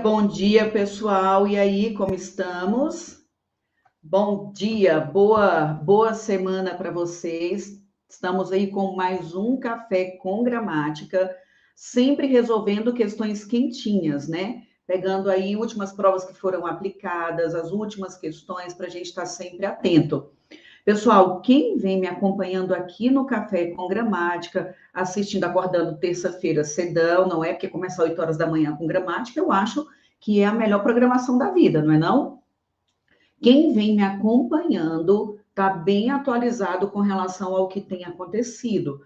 Bom dia, pessoal. E aí, como estamos? Bom dia, boa semana para vocês. Estamos aí com mais um café com gramática, sempre resolvendo questões quentinhas, né? Pegando aí últimas provas que foram aplicadas, as últimas questões para a gente estar sempre atento. Pessoal, quem vem me acompanhando aqui no Café com Gramática, assistindo, acordando terça-feira cedão, não é? Porque começa às 8 horas da manhã com gramática, eu acho que é a melhor programação da vida, não é não? Quem vem me acompanhando está bem atualizado com relação ao que tem acontecido.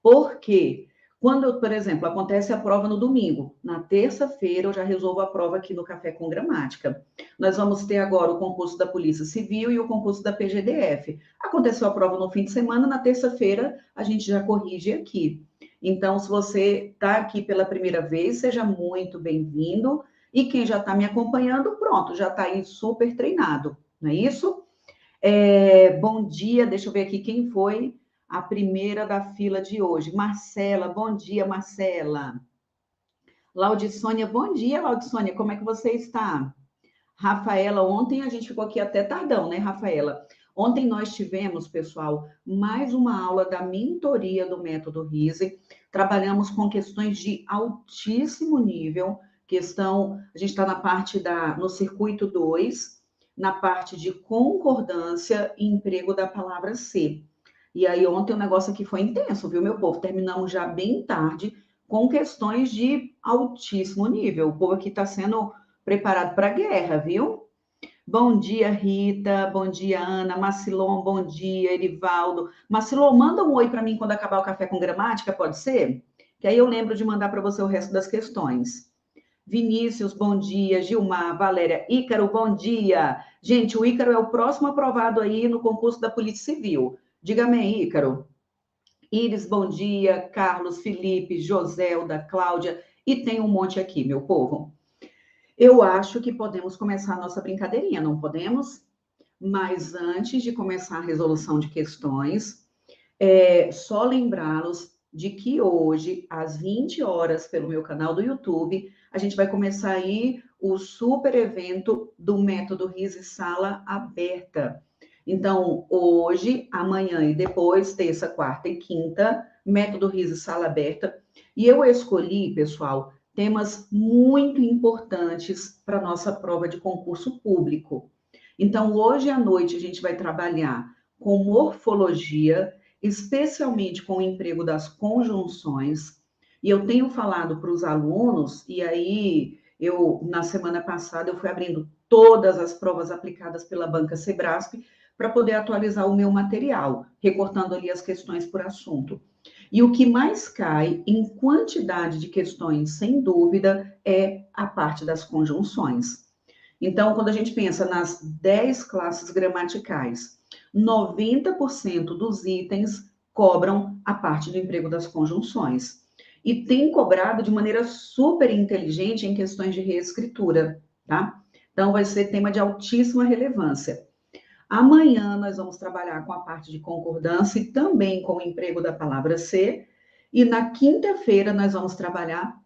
Por quê? Quando, por exemplo, acontece a prova no domingo, na terça-feira eu já resolvo a prova aqui no Café com Gramática. Nós vamos ter agora o concurso da Polícia Civil e o concurso da PGDF. Aconteceu a prova no fim de semana, na terça-feira a gente já corrige aqui. Então, se você está aqui pela primeira vez, seja muito bem-vindo. E quem já está me acompanhando, pronto, já está aí super treinado, não é isso? Bom dia, deixa eu ver aqui quem foi a primeira da fila de hoje. Marcela, bom dia, Marcela. Laudicônia, bom dia, Laudicônia, como é que você está? Rafaela, ontem a gente ficou aqui até tardão, né, Rafaela? Ontem nós tivemos, pessoal, mais uma aula da mentoria do método RISE. Trabalhamos com questões de altíssimo nível, a gente está na parte no circuito 2, na parte de concordância e emprego da palavra ser. E aí ontem o negócio aqui foi intenso, viu, meu povo? Terminamos já bem tarde com questões de altíssimo nível. O povo aqui está sendo preparado para a guerra, viu? Bom dia, Rita. Bom dia, Ana. Macilon, bom dia, Erivaldo. Macilon, manda um oi para mim quando acabar o café com gramática, pode ser? Que aí eu lembro de mandar para você o resto das questões. Vinícius, bom dia. Gilmar, Valéria, Ícaro, bom dia. Gente, o Ícaro é o próximo aprovado aí no concurso da Polícia Civil. Diga-me aí, Ícaro. Iris, bom dia. Carlos, Felipe, Joselda, Cláudia. E tem um monte aqui, meu povo. Eu acho que podemos começar a nossa brincadeirinha, não podemos? Mas antes de começar a resolução de questões, só lembrá-los de que hoje, às 20 horas, pelo meu canal do YouTube, a gente vai começar aí o super evento do Método RISE Sala Aberta. Então, hoje, amanhã e depois, terça, quarta e quinta, Método RISE Sala Aberta. E eu escolhi, pessoal, temas muito importantes para a nossa prova de concurso público. Então, hoje à noite, a gente vai trabalhar com morfologia, especialmente com o emprego das conjunções. E eu tenho falado para os alunos, e aí na semana passada, eu fui abrindo todas as provas aplicadas pela Banca Sebrasp para poder atualizar o meu material, recortando ali as questões por assunto. E o que mais cai em quantidade de questões, sem dúvida, é a parte das conjunções. Então, quando a gente pensa nas 10 classes gramaticais, 90% dos itens cobram a parte do emprego das conjunções. E tem cobrado de maneira super inteligente em questões de reescritura, tá? Então, vai ser tema de altíssima relevância. Amanhã nós vamos trabalhar com a parte de concordância e também com o emprego da palavra ser. E na quinta-feira nós vamos trabalhar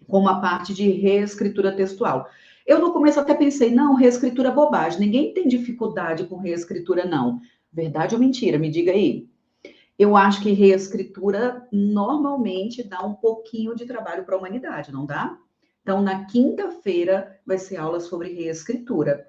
com uma parte de reescritura textual. Eu no começo até pensei, não, reescritura é bobagem, ninguém tem dificuldade com reescritura, não. Verdade ou mentira? Me diga aí. Eu acho que reescritura normalmente dá um pouquinho de trabalho para a humanidade, não dá? Então, na quinta-feira vai ser aula sobre reescritura.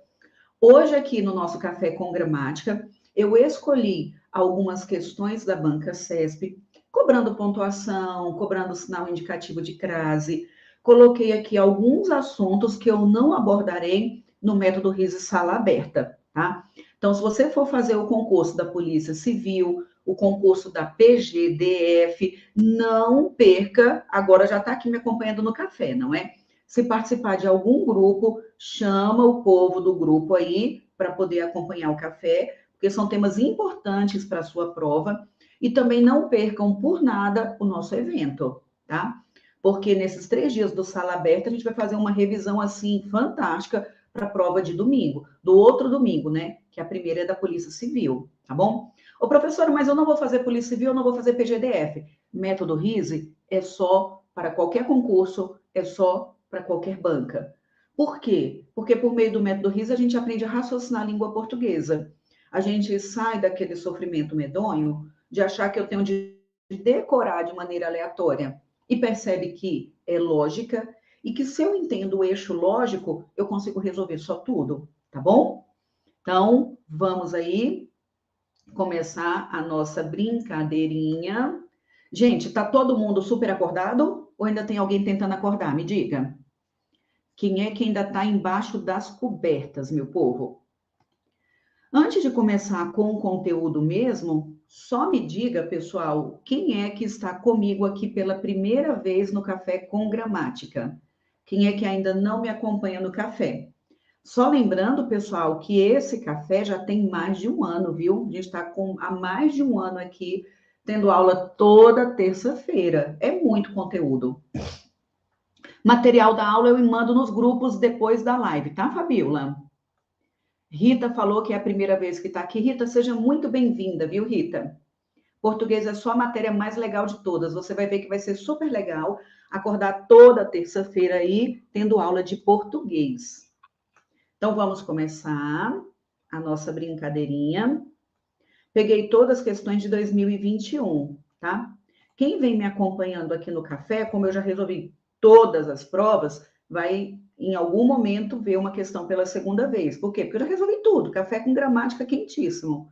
Hoje, aqui no nosso Café com Gramática, eu escolhi algumas questões da banca CESP, cobrando pontuação, cobrando sinal indicativo de crase. Coloquei aqui alguns assuntos que eu não abordarei no método RISE Sala Aberta, tá? Então, se você for fazer o concurso da Polícia Civil, o concurso da PGDF, não perca, agora já está aqui me acompanhando no café, não é? Se participar de algum grupo, chama o povo do grupo aí para poder acompanhar o café, porque são temas importantes para a sua prova. E também não percam por nada o nosso evento, tá? Porque nesses 3 dias do Sala Aberta, a gente vai fazer uma revisão assim fantástica para a prova de domingo, do outro domingo, né? Que a primeira é da Polícia Civil, tá bom? Ô, professora, mas eu não vou fazer Polícia Civil, eu não vou fazer PGDF. Método RISE é só para qualquer concurso, é só para qualquer banca. Por quê? Porque por meio do método RIS a gente aprende a raciocinar a língua portuguesa. A gente sai daquele sofrimento medonho de achar que eu tenho de decorar de maneira aleatória e percebe que é lógica e que se eu entendo o eixo lógico, eu consigo resolver só tudo, tá bom? Então, vamos aí começar a nossa brincadeirinha. Gente, tá todo mundo super acordado ou ainda tem alguém tentando acordar? Me diga. Quem é que ainda está embaixo das cobertas, meu povo? Antes de começar com o conteúdo mesmo, só me diga, pessoal, quem é que está comigo aqui pela primeira vez no Café com Gramática? Quem é que ainda não me acompanha no café? Só lembrando, pessoal, que esse café já tem mais de um ano, viu? A gente está há mais de um ano aqui, tendo aula toda terça-feira. É muito conteúdo. Material da aula eu mando nos grupos depois da live, tá, Fabiola? Rita falou que é a primeira vez que está aqui. Rita, seja muito bem-vinda, viu, Rita? Português é só a matéria mais legal de todas. Você vai ver que vai ser super legal acordar toda terça-feira aí tendo aula de português. Então, vamos começar a nossa brincadeirinha. Peguei todas as questões de 2021, tá? Quem vem me acompanhando aqui no café, como eu já resolvi todas as provas, vai em algum momento ver uma questão pela segunda vez. Por quê? Porque eu já resolvi tudo. Café com gramática quentíssimo.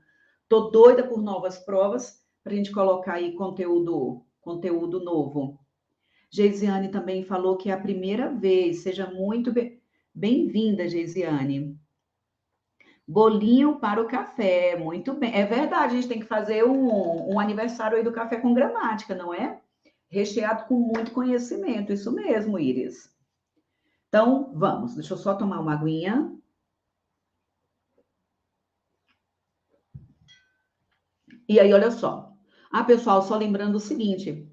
Tô doida por novas provas para a gente colocar aí conteúdo novo. Geisiane também falou que é a primeira vez. Seja muito bem-vinda, Geisiane. Bolinho para o café, muito bem. É verdade, a gente tem que fazer um aniversário aí do café com gramática, não é? Recheado com muito conhecimento, isso mesmo, Iris. Então, vamos, deixa eu só tomar uma aguinha. E aí, olha só. Ah, pessoal, só lembrando o seguinte,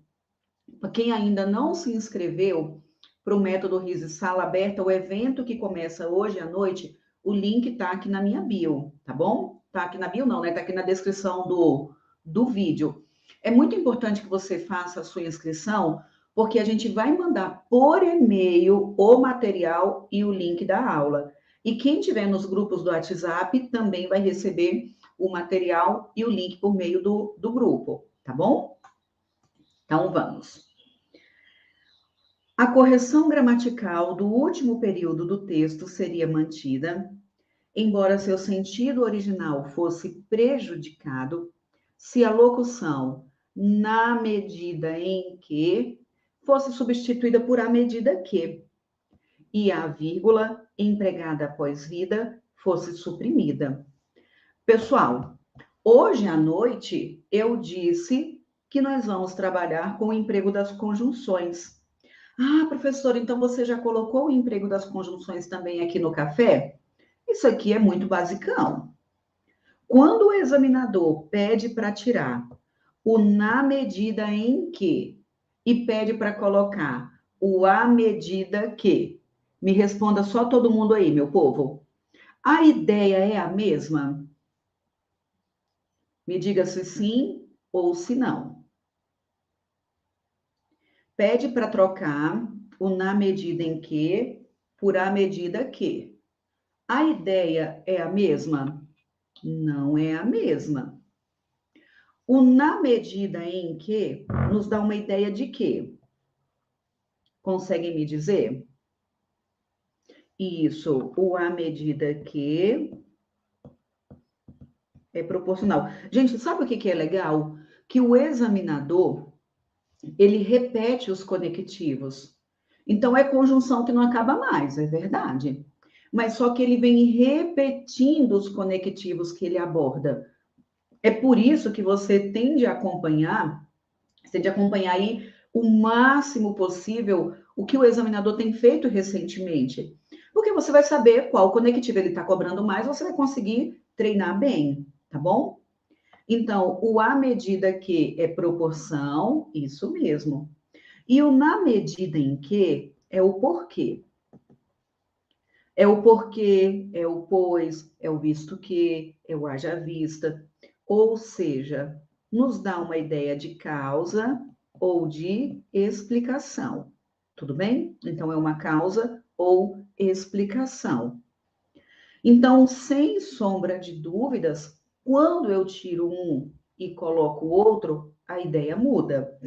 para quem ainda não se inscreveu para o método RISE Sala Aberta, o evento que começa hoje à noite, o link está aqui na minha bio, tá bom? Tá aqui na bio não, né? Tá aqui na descrição do vídeo. É muito importante que você faça a sua inscrição, porque a gente vai mandar por e-mail o material e o link da aula. E quem tiver nos grupos do WhatsApp também vai receber o material e o link por meio do grupo, tá bom? Então, vamos. A correção gramatical do último período do texto seria mantida, embora seu sentido original fosse prejudicado, se a locução na medida em que fosse substituída por a medida que, e a vírgula empregada após vida fosse suprimida. Pessoal, hoje à noite eu disse que nós vamos trabalhar com o emprego das conjunções. Ah, professor, então você já colocou o emprego das conjunções também aqui no café? Isso aqui é muito basicão. Quando o examinador pede para tirar o na medida em que e pede para colocar o à medida que, me responda só todo mundo aí, meu povo. A ideia é a mesma? Me diga se sim ou se não. Pede para trocar o na medida em que por a medida que. A ideia é a mesma? Não é a mesma. O na medida em que nos dá uma ideia de quê? Conseguem me dizer? Isso, o à medida que é proporcional. Gente, sabe o que é legal? Que o examinador, ele repete os conectivos. Então, é conjunção que não acaba mais, é verdade. Mas só que ele vem repetindo os conectivos que ele aborda. É por isso que você tende a acompanhar aí o máximo possível o que o examinador tem feito recentemente. Porque você vai saber qual conectivo ele está cobrando mais, você vai conseguir treinar bem, tá bom? Então, o à medida que é proporção, isso mesmo. E o na medida em que é o porquê. É o porquê, é o pois, é o visto que, é o haja vista. Ou seja, nos dá uma ideia de causa ou de explicação. Tudo bem? Então, é uma causa ou explicação. Então, sem sombra de dúvidas, quando eu tiro um e coloco o outro, a ideia muda.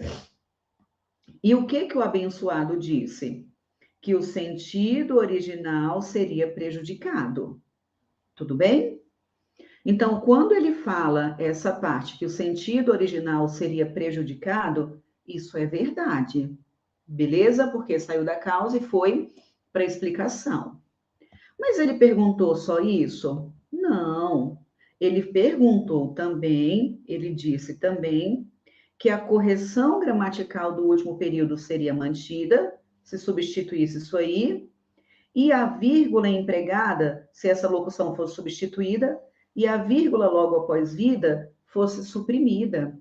E o que o abençoado disse? Que o sentido original seria prejudicado. Tudo bem? Então, quando ele fala essa parte, que o sentido original seria prejudicado, isso é verdade. Beleza? Porque saiu da causa e foi para a explicação. Mas ele perguntou só isso? Não. Ele perguntou também, ele disse também, que a correção gramatical do último período seria mantida, se substituísse isso aí, e a vírgula empregada, se essa locução fosse substituída, e a vírgula logo após vida fosse suprimida.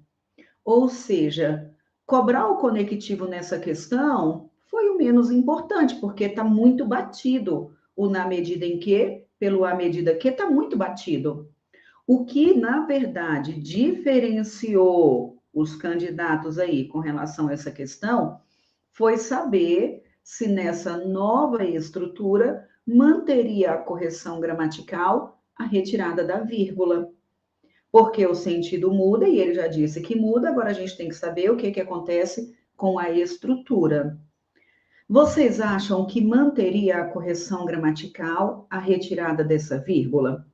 Ou seja, cobrar o conectivo nessa questão foi o menos importante, porque está muito batido o na medida em que, pelo à medida que, está muito batido. O que, na verdade, diferenciou os candidatos aí com relação a essa questão foi saber se nessa nova estrutura manteria a correção gramatical a retirada da vírgula. Porque o sentido muda, e ele já disse que muda, agora a gente tem que saber o que acontece com a estrutura. Vocês acham que manteria a correção gramatical a retirada dessa vírgula?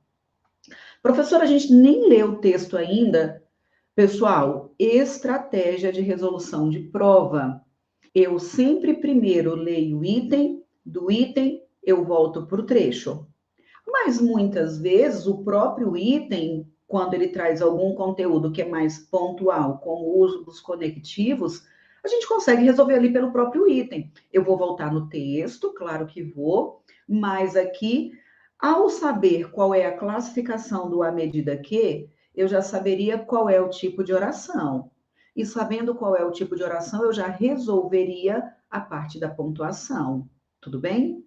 Professora, a gente nem leu o texto ainda. Pessoal, estratégia de resolução de prova. Eu sempre primeiro leio o item, do item eu volto para o trecho. Mas muitas vezes o próprio item, quando ele traz algum conteúdo que é mais pontual, como o uso dos conectivos, a gente consegue resolver ali pelo próprio item. Eu vou voltar no texto, claro que vou, mas aqui, ao saber qual é a classificação do à medida que, eu já saberia qual é o tipo de oração. E sabendo qual é o tipo de oração, eu já resolveria a parte da pontuação. Tudo bem?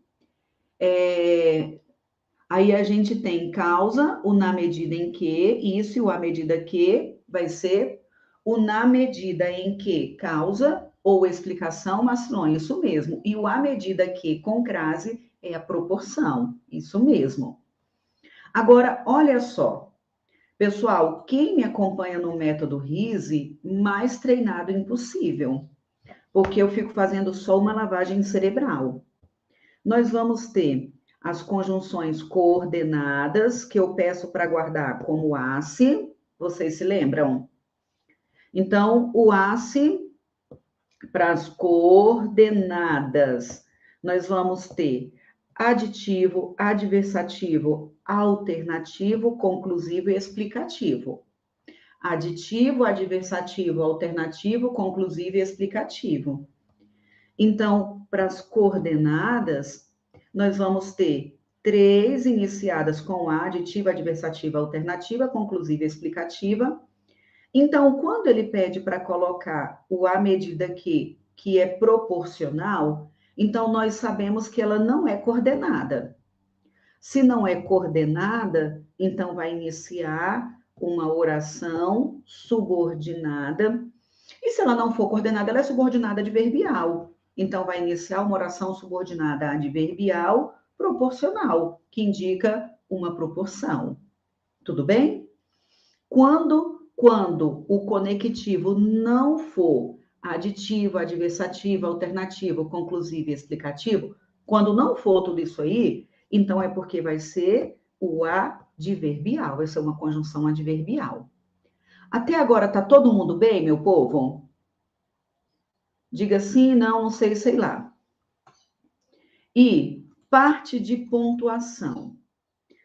Aí a gente tem causa, o na medida em que, isso e o à medida que vai ser o na medida em que causa ou explicação, mas não, isso mesmo. E o à medida que com crase é a proporção, isso mesmo. Agora, olha só, pessoal, quem me acompanha no método RISE, mais treinado impossível, porque eu fico fazendo só uma lavagem cerebral. Nós vamos ter as conjunções coordenadas, que eu peço para guardar como ACE, vocês se lembram? Então, o ACE para as coordenadas, nós vamos ter aditivo, adversativo, alternativo, conclusivo e explicativo. Aditivo, adversativo, alternativo, conclusivo e explicativo. Então, para as coordenadas, nós vamos ter 3 iniciadas com a aditiva, adversativa, alternativa, conclusiva e explicativa. Então, quando ele pede para colocar o à medida que é proporcional, então nós sabemos que ela não é coordenada. Se não é coordenada, então vai iniciar uma oração subordinada. E se ela não for coordenada, ela é subordinada adverbial. Então, vai iniciar uma oração subordinada adverbial proporcional, que indica uma proporção. Tudo bem? Quando o conectivo não for aditivo, adversativo, alternativo, conclusivo e explicativo, quando não for tudo isso aí, então é porque vai ser o adverbial, vai ser uma conjunção adverbial. Até agora, tá todo mundo bem, meu povo? Diga sim, não, não sei, sei lá. E parte de pontuação.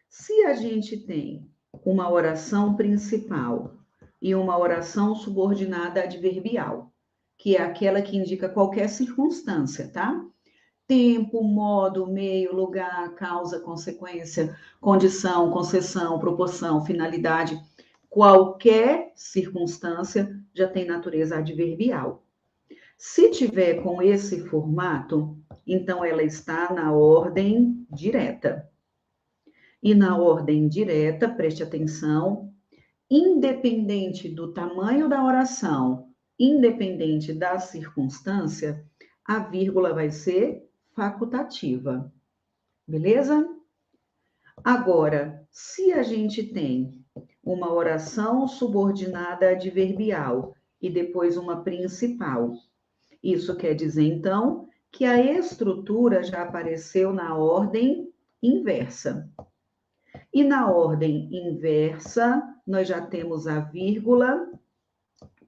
Se a gente tem uma oração principal e uma oração subordinada adverbial, que é aquela que indica qualquer circunstância, tá? Tempo, modo, meio, lugar, causa, consequência, condição, concessão, proporção, finalidade, qualquer circunstância já tem natureza adverbial. Se tiver com esse formato, então ela está na ordem direta. E na ordem direta, preste atenção, independente do tamanho da oração, independente da circunstância, a vírgula vai ser facultativa. Beleza? Agora, se a gente tem uma oração subordinada adverbial e depois uma principal, isso quer dizer, então, que a estrutura já apareceu na ordem inversa. E na ordem inversa, nós já temos a vírgula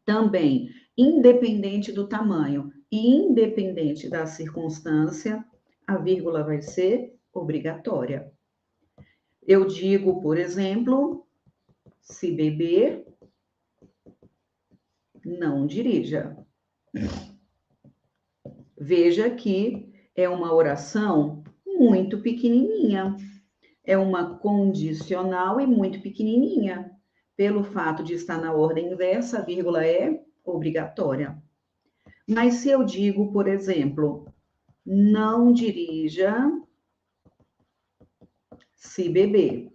também, independente do tamanho e independente da circunstância, a vírgula vai ser obrigatória. Eu digo, por exemplo, se beber, não dirija. Veja que é uma oração muito pequenininha. É uma condicional e muito pequenininha. Pelo fato de estar na ordem inversa, a vírgula é obrigatória. Mas se eu digo, por exemplo, não dirija se beber.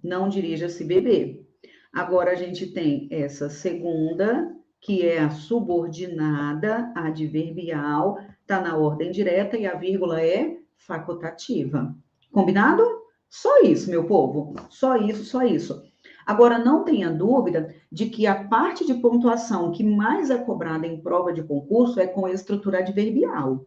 Não dirija se beber. Agora a gente tem essa segunda, que é a subordinada adverbial, está na ordem direta e a vírgula é facultativa. Combinado? Só isso, meu povo. Só isso, só isso. Agora, não tenha dúvida de que a parte de pontuação que mais é cobrada em prova de concurso é com a estrutura adverbial.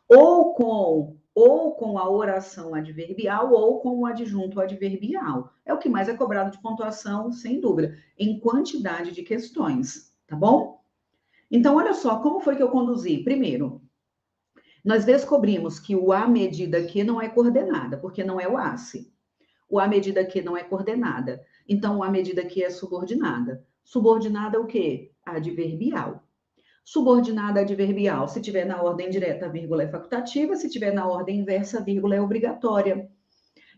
Ou com a oração adverbial ou com o adjunto adverbial. É o que mais é cobrado de pontuação, sem dúvida, em quantidade de questões, tá bom? Então, olha só, como foi que eu conduzi? Primeiro, nós descobrimos que o à medida que não é coordenada, porque não é o ACE. O à medida que não é coordenada. Então, o à medida que é subordinada. Subordinada o quê? Adverbial. Subordinada adverbial, se tiver na ordem direta, a vírgula é facultativa, se tiver na ordem inversa, a vírgula é obrigatória.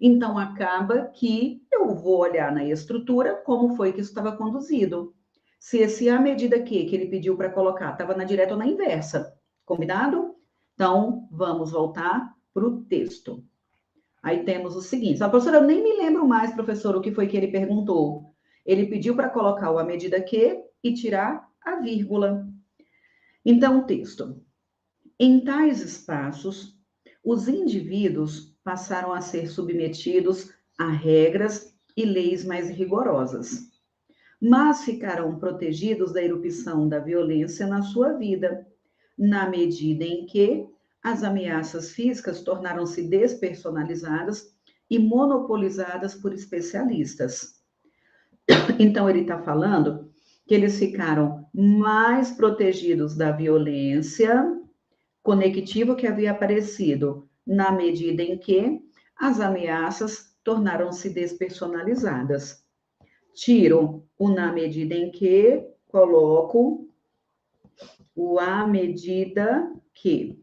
Então, acaba que eu vou olhar na estrutura como foi que isso estava conduzido. Se esse à medida que ele pediu para colocar estava na direta ou na inversa. Combinado? Então, vamos voltar para o texto. Aí temos o seguinte. A professora, eu nem me lembro mais, professor, o que foi que ele perguntou. Ele pediu para colocar o à medida que e tirar a vírgula. Então, o texto. Em tais espaços, os indivíduos passaram a ser submetidos a regras e leis mais rigorosas, mas ficarão protegidos da erupção da violência na sua vida, na medida em que as ameaças físicas tornaram-se despersonalizadas e monopolizadas por especialistas. Então, ele está falando que eles ficaram mais protegidos da violência conectivo que havia aparecido na medida em que as ameaças tornaram-se despersonalizadas. Tiro o na medida em que, coloco o à medida que.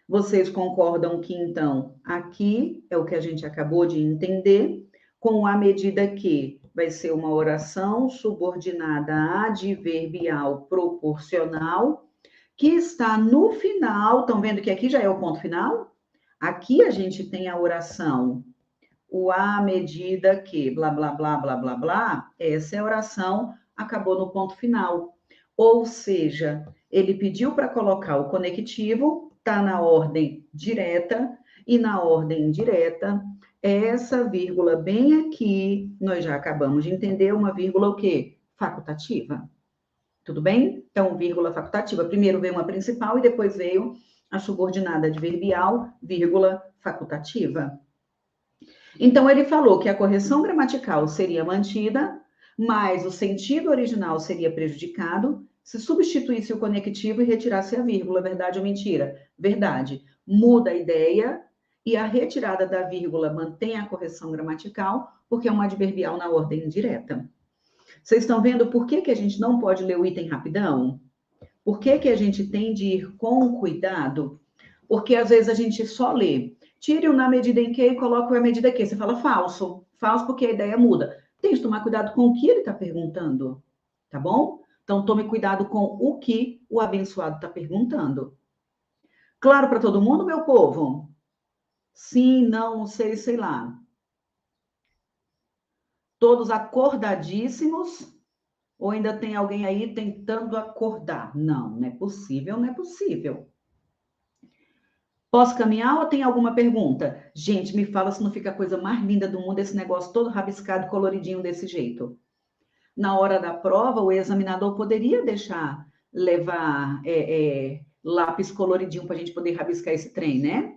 Vocês concordam que, então, aqui é o que a gente acabou de entender, com à medida que vai ser uma oração subordinada adverbial proporcional, que está no final. Estão vendo que aqui já é o ponto final? Aqui a gente tem a oração, o à medida que, blá, blá, blá, blá, blá, blá, essa é a oração, acabou no ponto final. Ou seja, ele pediu para colocar o conectivo, está na ordem direta, e na ordem indireta, essa vírgula bem aqui, nós já acabamos de entender, uma vírgula o quê? Facultativa. Tudo bem? Então, vírgula facultativa. Primeiro veio uma principal e depois veio a subordinada adverbial, vírgula facultativa. Então, ele falou que a correção gramatical seria mantida, mas o sentido original seria prejudicado se substituísse o conectivo e retirasse a vírgula. Verdade ou mentira? Verdade. Muda a ideia e a retirada da vírgula mantém a correção gramatical, porque é uma adverbial na ordem indireta. Vocês estão vendo por que a gente não pode ler o item rapidão? Por que a gente tem de ir com cuidado? Porque às vezes a gente só lê. Tire o na medida em que e coloque o a medida que. Você fala falso. Falso porque a ideia muda. Tem que tomar cuidado com o que ele está perguntando. Tá bom? Então, tome cuidado com o que o abençoado está perguntando. Claro para todo mundo, meu povo? Sim, não sei, sei lá. Todos acordadíssimos? Ou ainda tem alguém aí tentando acordar? Não, não é possível, não é possível. Posso caminhar ou tem alguma pergunta? Gente, me fala se não fica a coisa mais linda do mundo esse negócio todo rabiscado, coloridinho desse jeito. Na hora da prova, o examinador poderia deixar levar lápis coloridinho para a gente poder rabiscar esse trem, né?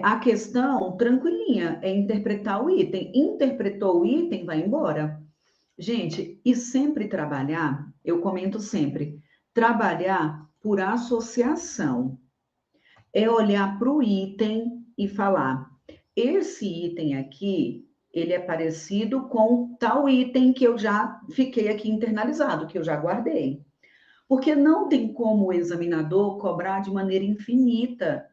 A questão, tranquilinha, é interpretar o item. Interpretou o item, vai embora. Gente, e sempre trabalhar, eu comento sempre, trabalhar por associação. É olhar para o item e falar: esse item aqui, ele é parecido com tal item que eu já fiquei aqui internalizado, que eu já guardei. Porque não tem como o examinador cobrar de maneira infinita.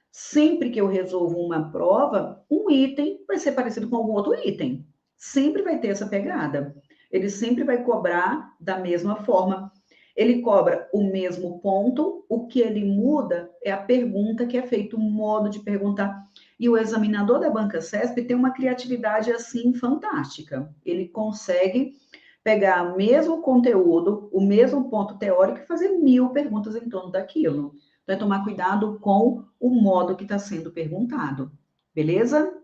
Sempre que eu resolvo uma prova, um item vai ser parecido com algum outro item. Sempre vai ter essa pegada. Ele sempre vai cobrar da mesma forma. Ele cobra o mesmo ponto, o que ele muda é a pergunta que é feita, o modo de perguntar. E o examinador da banca CESP tem uma criatividade assim fantástica. Ele consegue pegar o mesmo conteúdo, o mesmo ponto teórico e fazer 1000 perguntas em torno daquilo. Então, é tomar cuidado com o modo que está sendo perguntado. Beleza?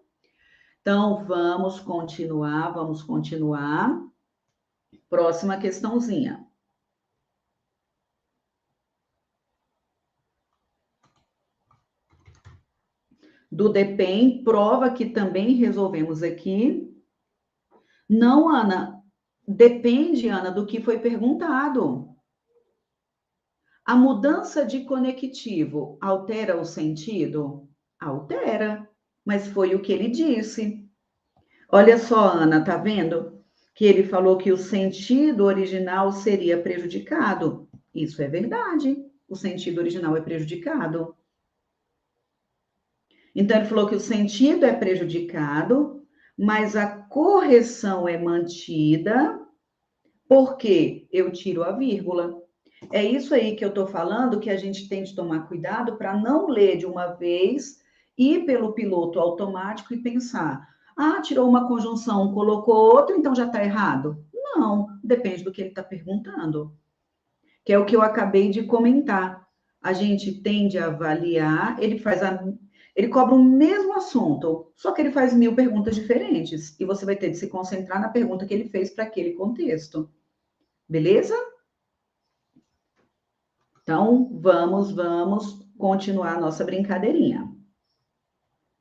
Então, vamos continuar, vamos continuar. Próxima questãozinha. Do DEPEN, prova que também resolvemos aqui. Não, Ana, depende, Ana, do que foi perguntado. A mudança de conectivo altera o sentido? Altera, mas foi o que ele disse. Olha só, Ana, tá vendo? Que ele falou que o sentido original seria prejudicado. Isso é verdade. O sentido original é prejudicado. Então, ele falou que o sentido é prejudicado, mas a correção é mantida, porque eu tiro a vírgula. É isso aí que eu estou falando, que a gente tem de tomar cuidado para não ler de uma vez, ir pelo piloto automático e pensar: ah, tirou uma conjunção, colocou outra, então já está errado. Não, depende do que ele está perguntando. Que é o que eu acabei de comentar. A gente tende a avaliar, ele cobra o mesmo assunto, só que ele faz 1000 perguntas diferentes. E você vai ter de se concentrar na pergunta que ele fez para aquele contexto. Beleza? Então, vamos continuar a nossa brincadeirinha.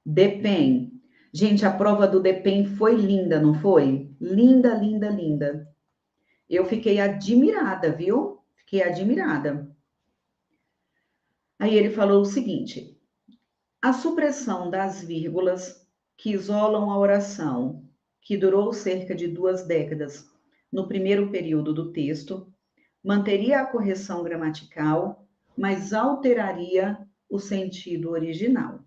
DEPEN. Gente, a prova do DEPEN foi linda, não foi? Linda, linda, linda. Eu fiquei admirada, viu? Fiquei admirada. Aí ele falou o seguinte: a supressão das vírgulas que isolam a oração, que durou cerca de 2 décadas no primeiro período do texto, manteria a correção gramatical, mas alteraria o sentido original.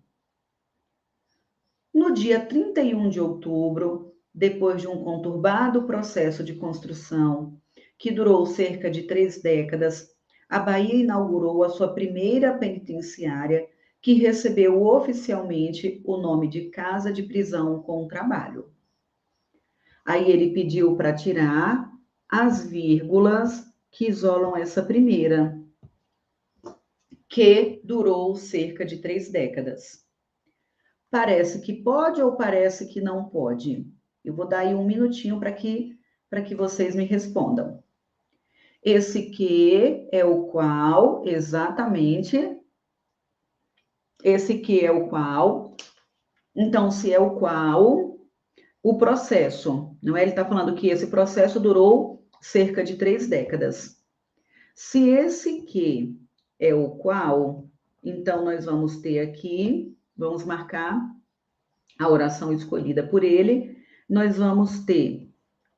No dia 31 de outubro, depois de um conturbado processo de construção que durou cerca de 3 décadas, a Bahia inaugurou a sua primeira penitenciária, que recebeu oficialmente o nome de Casa de Prisão com Trabalho. Aí ele pediu para tirar as vírgulas que isolam essa primeira, que durou cerca de 3 décadas. Parece que pode ou parece que não pode? Eu vou dar aí um minutinho para que vocês me respondam. Esse que é o qual, exatamente. Esse que é o qual. Então, se é o qual, o processo, não é? Ele está falando que esse processo durou cerca de 3 décadas. Se esse que é o qual, então nós vamos ter aqui, vamos marcar a oração escolhida por ele, nós vamos ter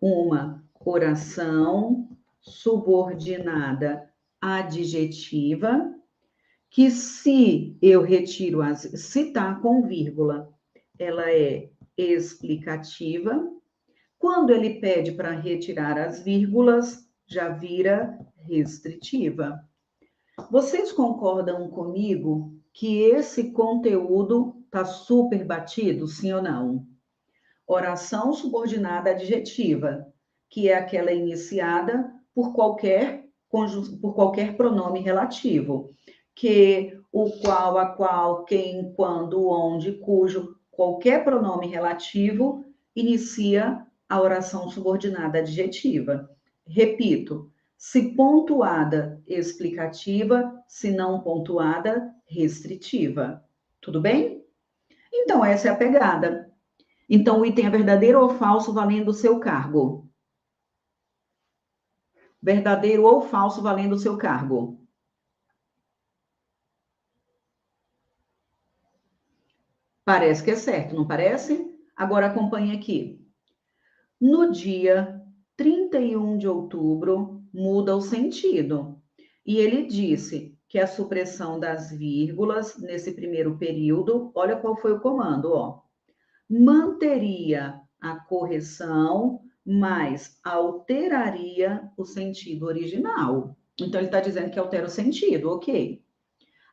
uma oração subordinada adjetiva, que se eu retiro se está com vírgula, ela é explicativa. Quando ele pede para retirar as vírgulas, já vira restritiva. Vocês concordam comigo que esse conteúdo está super batido, sim ou não? Oração subordinada adjetiva, que é aquela iniciada por qualquer pronome relativo, que o qual, a qual, quem, quando, onde, cujo, qualquer pronome relativo inicia a oração subordinada adjetiva. Repito, se pontuada, explicativa, se não pontuada, restritiva. Tudo bem? Então, essa é a pegada. Então, o item é verdadeiro ou falso valendo o seu cargo? Verdadeiro ou falso valendo o seu cargo? Parece que é certo, não parece? Agora acompanhe aqui. No dia 31 de outubro, muda o sentido. E ele disse que a supressão das vírgulas nesse primeiro período, olha qual foi o comando, ó. Manteria a correção, mas alteraria o sentido original. Então, ele está dizendo que altera o sentido, ok.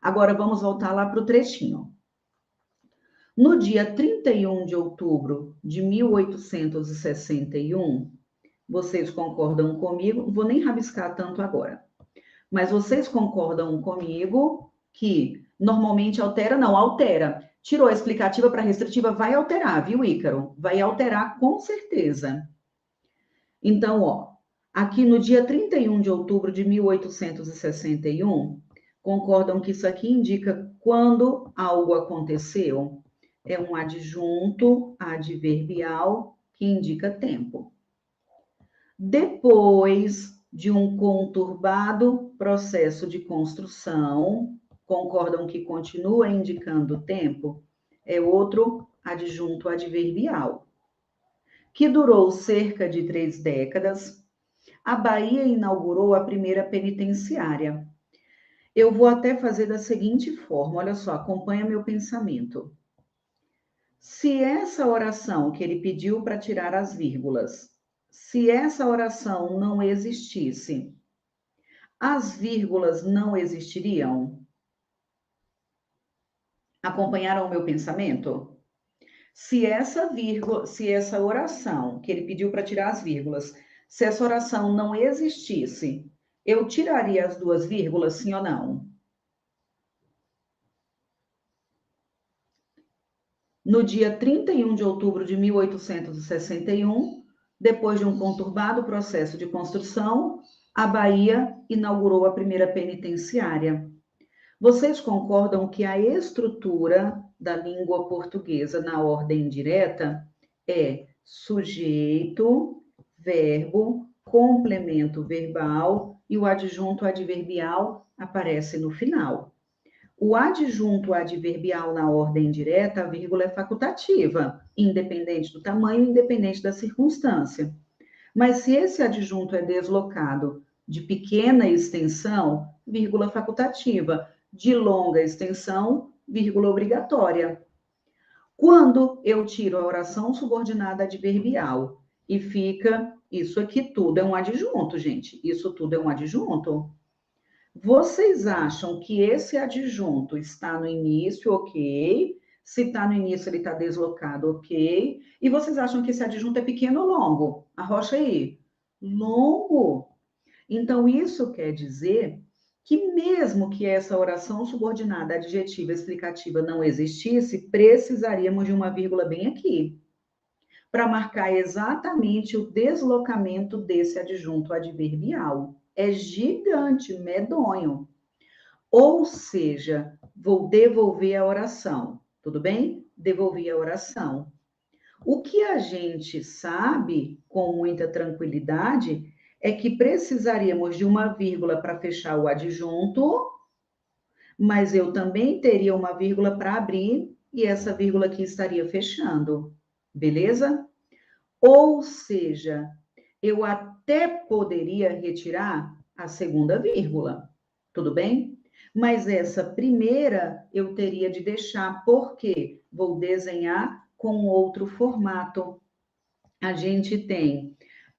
Agora, vamos voltar lá para o trechinho. No dia 31 de outubro de 1861, vocês concordam comigo? Não vou nem rabiscar tanto agora, mas vocês concordam comigo que normalmente altera? Não, altera. Tirou a explicativa para a restritiva, vai alterar, viu, Ícaro? Vai alterar com certeza. Então, ó, aqui no dia 31 de outubro de 1861, concordam que isso aqui indica quando algo aconteceu? É um adjunto adverbial que indica tempo. Depois de um conturbado processo de construção, concordam que continua indicando tempo? É outro adjunto adverbial. Que durou cerca de 3 décadas, a Bahia inaugurou a primeira penitenciária. Eu vou até fazer da seguinte forma, olha só, acompanha meu pensamento. Se essa oração que ele pediu para tirar as vírgulas, se essa oração não existisse, as vírgulas não existiriam? Acompanharam o meu pensamento? Se essa vírgula, se essa oração que ele pediu para tirar as vírgulas, se essa oração não existisse, eu tiraria as duas vírgulas, sim ou não? No dia 31 de outubro de 1861, depois de um conturbado processo de construção, a Bahia inaugurou a primeira penitenciária. Vocês concordam que a estrutura da língua portuguesa na ordem direta é sujeito, verbo, complemento verbal e o adjunto adverbial aparece no final? O adjunto adverbial na ordem direta, a vírgula é facultativa, independente do tamanho, independente da circunstância. Mas se esse adjunto é deslocado de pequena extensão, vírgula facultativa, de longa extensão, vírgula obrigatória. Quando eu tiro a oração subordinada adverbial e fica, isso aqui tudo é um adjunto, gente, isso tudo é um adjunto. Vocês acham que esse adjunto está no início, ok? Se está no início, ele está deslocado, ok? E vocês acham que esse adjunto é pequeno ou longo? Arrocha aí. Longo. Então, isso quer dizer que mesmo que essa oração subordinada adjetiva explicativa não existisse, precisaríamos de uma vírgula bem aqui, para marcar exatamente o deslocamento desse adjunto adverbial. É gigante, medonho. Ou seja, vou devolver a oração. Tudo bem? Devolvi a oração. O que a gente sabe com muita tranquilidade é que precisaríamos de uma vírgula para fechar o adjunto, mas eu também teria uma vírgula para abrir e essa vírgula aqui estaria fechando. Beleza? Ou seja, eu até poderia retirar a segunda vírgula. Tudo bem? Mas essa primeira eu teria de deixar, porque vou desenhar com outro formato. A gente tem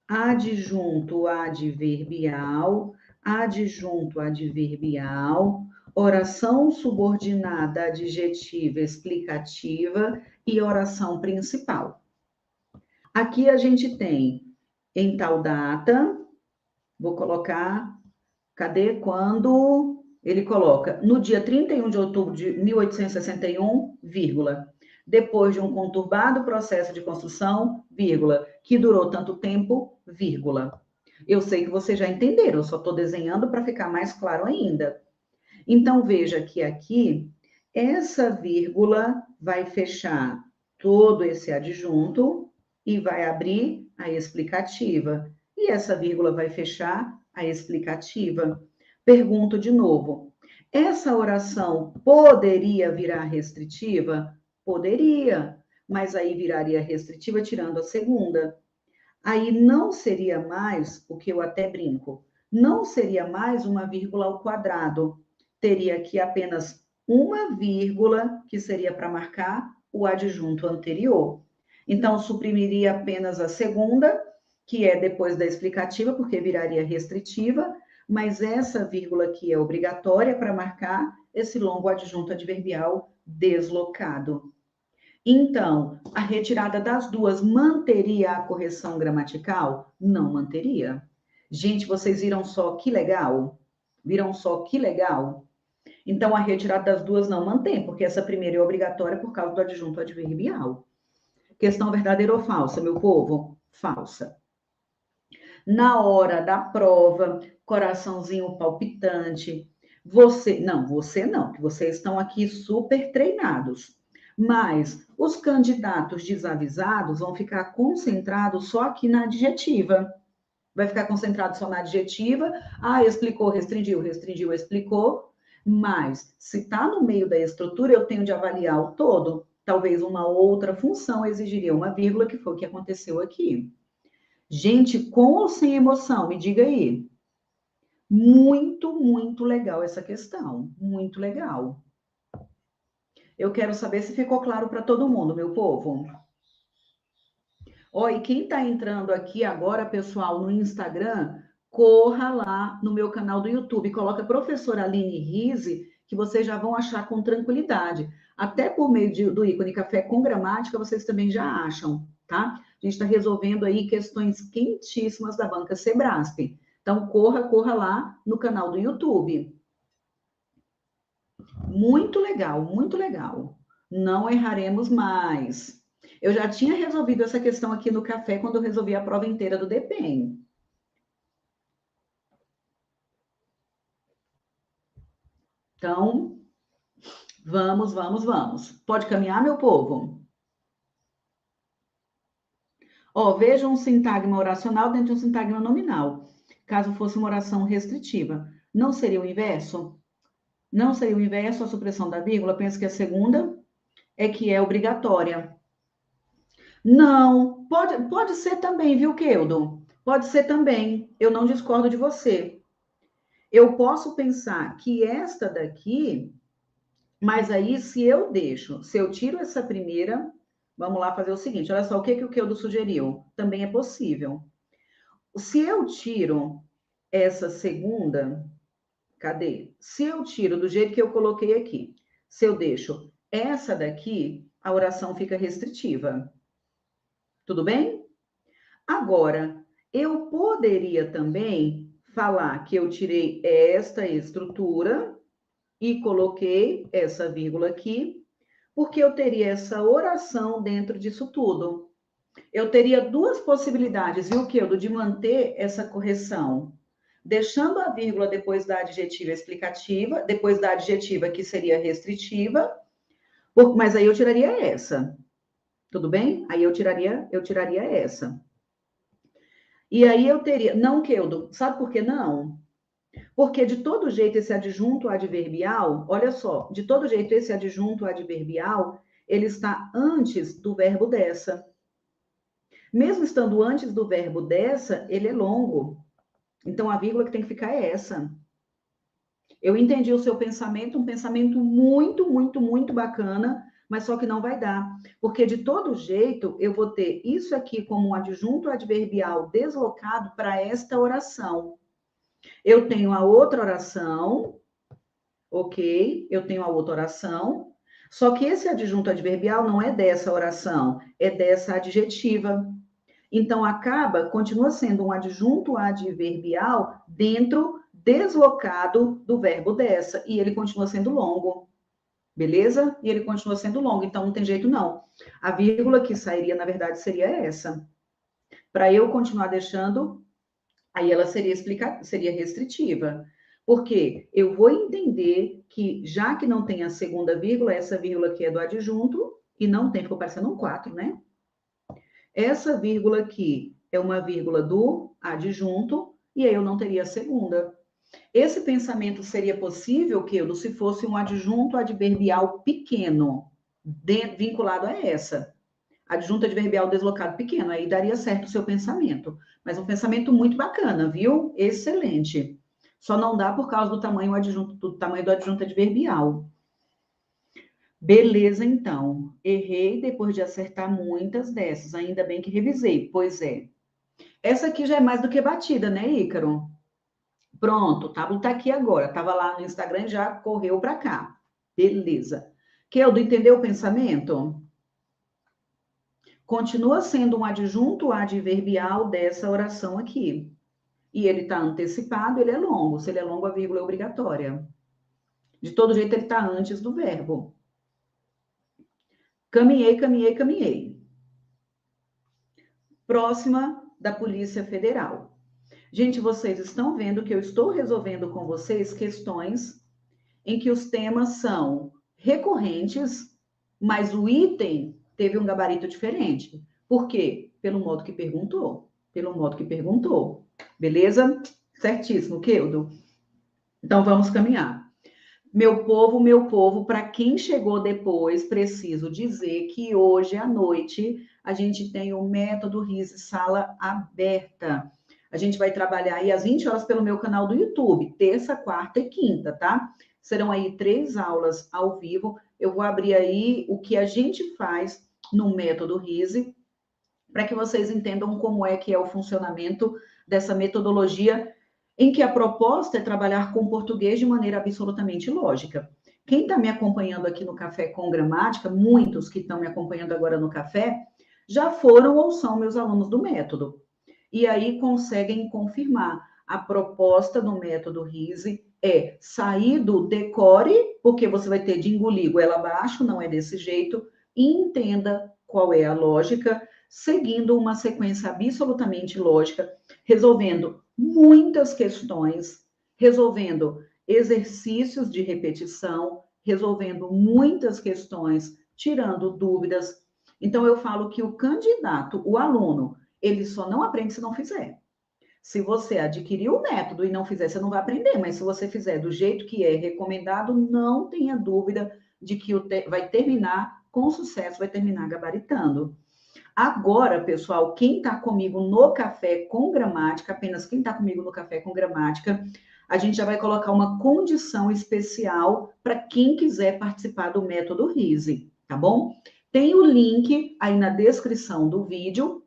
adjunto adverbial, adjunto adverbial, oração subordinada adjetiva explicativa e oração principal. Aqui a gente tem em tal data, vou colocar, cadê? Quando ele coloca no dia 31 de outubro de 1861, vírgula, depois de um conturbado processo de construção, vírgula, que durou tanto tempo, vírgula. Eu sei que vocês já entenderam, eu só estou desenhando para ficar mais claro ainda. Então, veja que aqui, essa vírgula vai fechar todo esse adjunto e vai abrir a explicativa. E essa vírgula vai fechar a explicativa. Pergunto de novo: essa oração poderia virar restritiva? Poderia, mas aí viraria restritiva tirando a segunda. Aí não seria mais, o que eu até brinco, não seria mais uma vírgula ao quadrado. Teria aqui apenas uma vírgula, que seria para marcar o adjunto anterior. Então, suprimiria apenas a segunda, que é depois da explicativa, porque viraria restritiva, mas essa vírgula aqui é obrigatória para marcar esse longo adjunto adverbial deslocado. Então, a retirada das duas manteria a correção gramatical? Não manteria. Gente, vocês viram só que legal? Viram só que legal? Então, a retirada das duas não mantém, porque essa primeira é obrigatória por causa do adjunto adverbial. Questão verdadeira ou falsa, meu povo? Falsa. Na hora da prova, coraçãozinho palpitante. Você não, que vocês estão aqui super treinados. Mas os candidatos desavisados vão ficar concentrados só aqui na adjetiva. Vai ficar concentrado só na adjetiva. Ah, explicou, restringiu, restringiu, explicou. Mas se está no meio da estrutura, eu tenho de avaliar o todo. Talvez uma outra função exigiria uma vírgula, que foi o que aconteceu aqui. Gente, com ou sem emoção? Me diga aí. Muito, muito legal essa questão. Muito legal. Eu quero saber se ficou claro para todo mundo, meu povo. Ó, e quem está entrando aqui agora, pessoal, no Instagram, corra lá no meu canal do YouTube, coloca Professora Aline Rize, que vocês já vão achar com tranquilidade. Até por meio do ícone Café com Gramática, vocês também já acham, tá? A gente está resolvendo aí questões quentíssimas da banca Sebrasp. Então, corra lá no canal do YouTube. Muito legal, muito legal. Não erraremos mais. Eu já tinha resolvido essa questão aqui no café quando eu resolvi a prova inteira do DPEM. Então, vamos. Pode caminhar, meu povo? Ó, veja um sintagma oracional dentro de um sintagma nominal. Caso fosse uma oração restritiva, não seria o inverso? Não seria o inverso a supressão da vírgula? Penso que a segunda é que é obrigatória. Não, pode ser também, viu, Keudo? Pode ser também. Eu não discordo de você. Eu posso pensar que esta daqui, mas aí se eu tiro essa primeira, vamos lá fazer o seguinte, olha só o que o Keudo sugeriu. Também é possível. Se eu tiro essa segunda, cadê? Se eu tiro do jeito que eu coloquei aqui, se eu deixo essa daqui, a oração fica restritiva. Tudo bem? Agora, eu poderia também falar que eu tirei esta estrutura e coloquei essa vírgula aqui, porque eu teria essa oração dentro disso tudo. Eu teria duas possibilidades, viu, Keudo, de manter essa correção. Deixando a vírgula depois da adjetiva explicativa, depois da adjetiva que seria restritiva, mas aí eu tiraria essa. Tudo bem? Aí eu tiraria essa. E aí eu teria, não, Keudo, sabe por que não? Porque de todo jeito esse adjunto adverbial, olha só, de todo jeito esse adjunto adverbial, ele está antes do verbo dessa. Mesmo estando antes do verbo dessa, ele é longo. Então a vírgula que tem que ficar é essa. Eu entendi o seu pensamento, um pensamento muito, muito, muito bacana, mas só que não vai dar. Porque de todo jeito eu vou ter isso aqui como um adjunto adverbial deslocado para esta oração. Eu tenho a outra oração, ok? Eu tenho a outra oração, só que esse adjunto adverbial não é dessa oração, é dessa adjetiva. Então, continua sendo um adjunto adverbial dentro deslocado do verbo dessa, e ele continua sendo longo, beleza? E ele continua sendo longo, então não tem jeito não. A vírgula que sairia, na verdade, seria essa. Para eu continuar deixando, aí ela seria restritiva. Porque eu vou entender que, já que não tem a segunda vírgula, essa vírgula aqui é do adjunto, e não tem, ficou parecendo um 4, né? Essa vírgula aqui é uma vírgula do adjunto, e aí eu não teria a segunda. Esse pensamento seria possível, Keudo, se fosse um adjunto adverbial pequeno, vinculado a essa. Adjunto adverbial deslocado pequeno, aí daria certo o seu pensamento. Mas um pensamento muito bacana, viu? Excelente. Só não dá por causa do tamanho do adjunto adverbial. Beleza, então. Errei depois de acertar muitas dessas. Ainda bem que revisei. Pois é. Essa aqui já é mais do que batida, né, Ícaro? Pronto, o tábulo tá aqui agora. Tava lá no Instagram e já correu para cá. Beleza. Keldo, entendeu o pensamento? Continua sendo um adjunto adverbial dessa oração aqui. E ele está antecipado, ele é longo. Se ele é longo, a vírgula é obrigatória. De todo jeito, ele está antes do verbo. Caminhei, caminhei, caminhei. Próxima da Polícia Federal. Gente, vocês estão vendo que eu estou resolvendo com vocês questões em que os temas são recorrentes, mas o item teve um gabarito diferente. Por quê? Pelo modo que perguntou. Pelo modo que perguntou. Beleza? Certíssimo, Keudo. Então, vamos caminhar. Meu povo, para quem chegou depois, preciso dizer que hoje à noite a gente tem o método RISE Sala Aberta. A gente vai trabalhar aí às 20 horas pelo meu canal do YouTube, terça, quarta e quinta, tá? Serão aí 3 aulas ao vivo. Eu vou abrir aí o que a gente faz no método RISE, para que vocês entendam como é que é o funcionamento dessa metodologia, em que a proposta é trabalhar com português de maneira absolutamente lógica. Quem está me acompanhando aqui no Café com Gramática, muitos que estão me acompanhando agora no Café, já foram ou são meus alunos do método. E aí conseguem confirmar. A proposta do método RISE é sair do decore, porque você vai ter de engolir goela abaixo, não é desse jeito, e entenda qual é a lógica, seguindo uma sequência absolutamente lógica, resolvendo muitas questões, resolvendo exercícios de repetição, resolvendo muitas questões, tirando dúvidas. Então, eu falo que o candidato, o aluno, ele só não aprende se não fizer. Se você adquirir o método e não fizer, você não vai aprender, mas se você fizer do jeito que é recomendado, não tenha dúvida de que vai terminar com sucesso, vai terminar gabaritando. Agora, pessoal, quem está comigo no Café com Gramática, apenas quem está comigo no Café com Gramática, a gente já vai colocar uma condição especial para quem quiser participar do método RISE, tá bom? Tem o link aí na descrição do vídeo,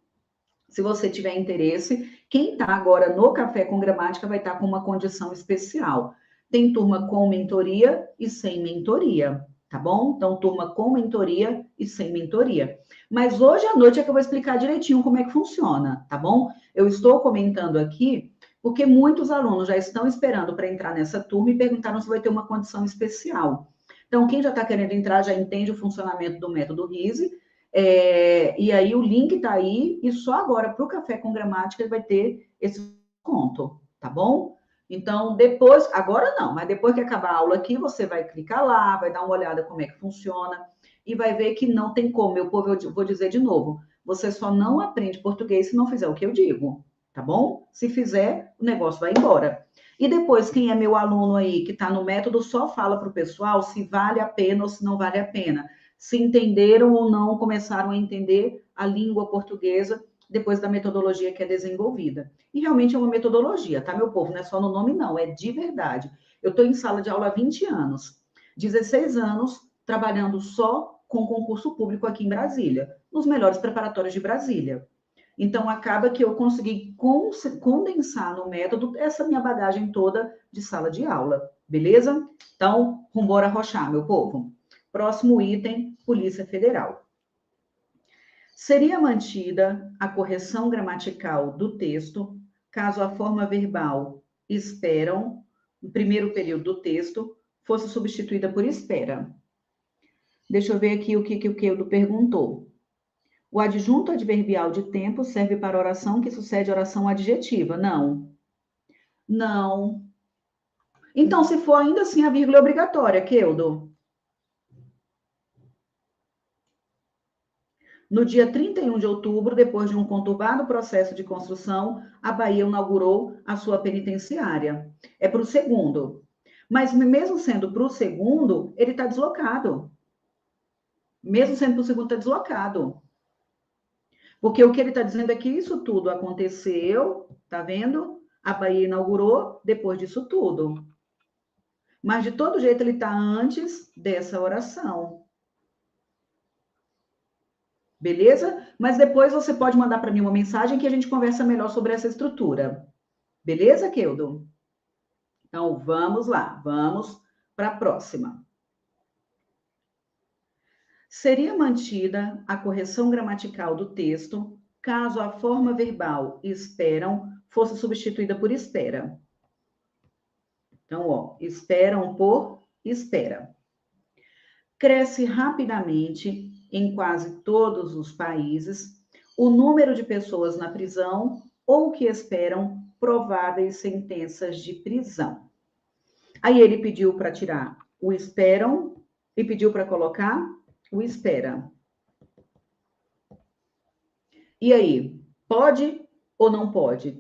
se você tiver interesse. Quem está agora no Café com Gramática vai estar com uma condição especial. Tem turma com mentoria e sem mentoria, tá bom? Então, turma com mentoria e sem mentoria. Mas hoje à noite é que eu vou explicar direitinho como é que funciona, tá bom? Eu estou comentando aqui porque muitos alunos já estão esperando para entrar nessa turma e perguntaram se vai ter uma condição especial. Então, quem já está querendo entrar já entende o funcionamento do método RISE, e aí o link está aí, e só agora para o Café com Gramática ele vai ter esse desconto, tá bom? Então, depois, agora não, mas depois que acabar a aula aqui, você vai clicar lá, vai dar uma olhada como é que funciona, e vai ver que não tem como, meu povo, eu vou dizer de novo, você só não aprende português se não fizer o que eu digo, tá bom? Se fizer, o negócio vai embora. E depois, quem é meu aluno aí, que está no método, só fala para o pessoal se vale a pena ou se não vale a pena, se entenderam ou não começaram a entender a língua portuguesa depois da metodologia que é desenvolvida. E realmente é uma metodologia, tá, meu povo? Não é só no nome, não, é de verdade. Eu estou em sala de aula há 20 anos, 16 anos trabalhando só com concurso público aqui em Brasília, nos melhores preparatórios de Brasília. Então, acaba que eu consegui condensar no método essa minha bagagem toda de sala de aula, beleza? Então, vambora arrochar, meu povo. Próximo item, Polícia Federal. Seria mantida a correção gramatical do texto, caso a forma verbal esperam no primeiro período do texto, fosse substituída por espera. Deixa eu ver aqui o que o Keudo perguntou. O adjunto adverbial de tempo serve para oração que sucede a oração adjetiva? Não. Não. Então, se for ainda assim, a vírgula é obrigatória, Keudo. No dia 31 de outubro, depois de um conturbado processo de construção, a Bahia inaugurou a sua penitenciária. É para o segundo. Mas mesmo sendo para o segundo, ele está deslocado. Mesmo sendo para o segundo, está deslocado. Porque o que ele está dizendo é que isso tudo aconteceu, tá vendo? A Bahia inaugurou depois disso tudo. Mas, de todo jeito, ele está antes dessa oração. Beleza? Mas depois você pode mandar para mim uma mensagem que a gente conversa melhor sobre essa estrutura. Beleza, Keudo? Então, vamos lá. Vamos para a próxima. Seria mantida a correção gramatical do texto caso a forma verbal esperam fosse substituída por espera. Então, ó, esperam por espera. Cresce rapidamente em quase todos os países o número de pessoas na prisão ou que esperam prováveis sentenças de prisão. Aí ele pediu para tirar o esperam e pediu para colocar o espera. E aí, pode ou não pode?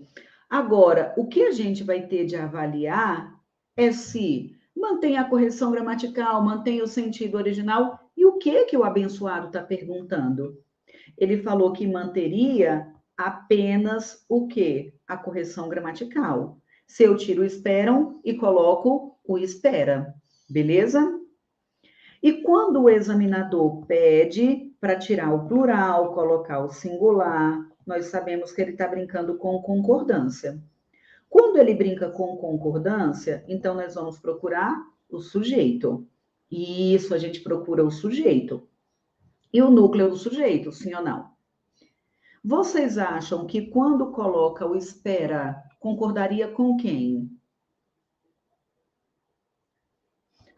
Agora, o que a gente vai ter de avaliar é se mantém a correção gramatical, mantém o sentido original. E o que o abençoado está perguntando? Ele falou que manteria apenas o quê? A correção gramatical. Se eu tiro o esperam e coloco o espera, beleza? E quando o examinador pede para tirar o plural, colocar o singular, nós sabemos que ele está brincando com concordância. Quando ele brinca com concordância, então nós vamos procurar o sujeito. Isso, a gente procura o sujeito. E o núcleo do sujeito, sim ou não? Vocês acham que quando coloca o espera, concordaria com quem?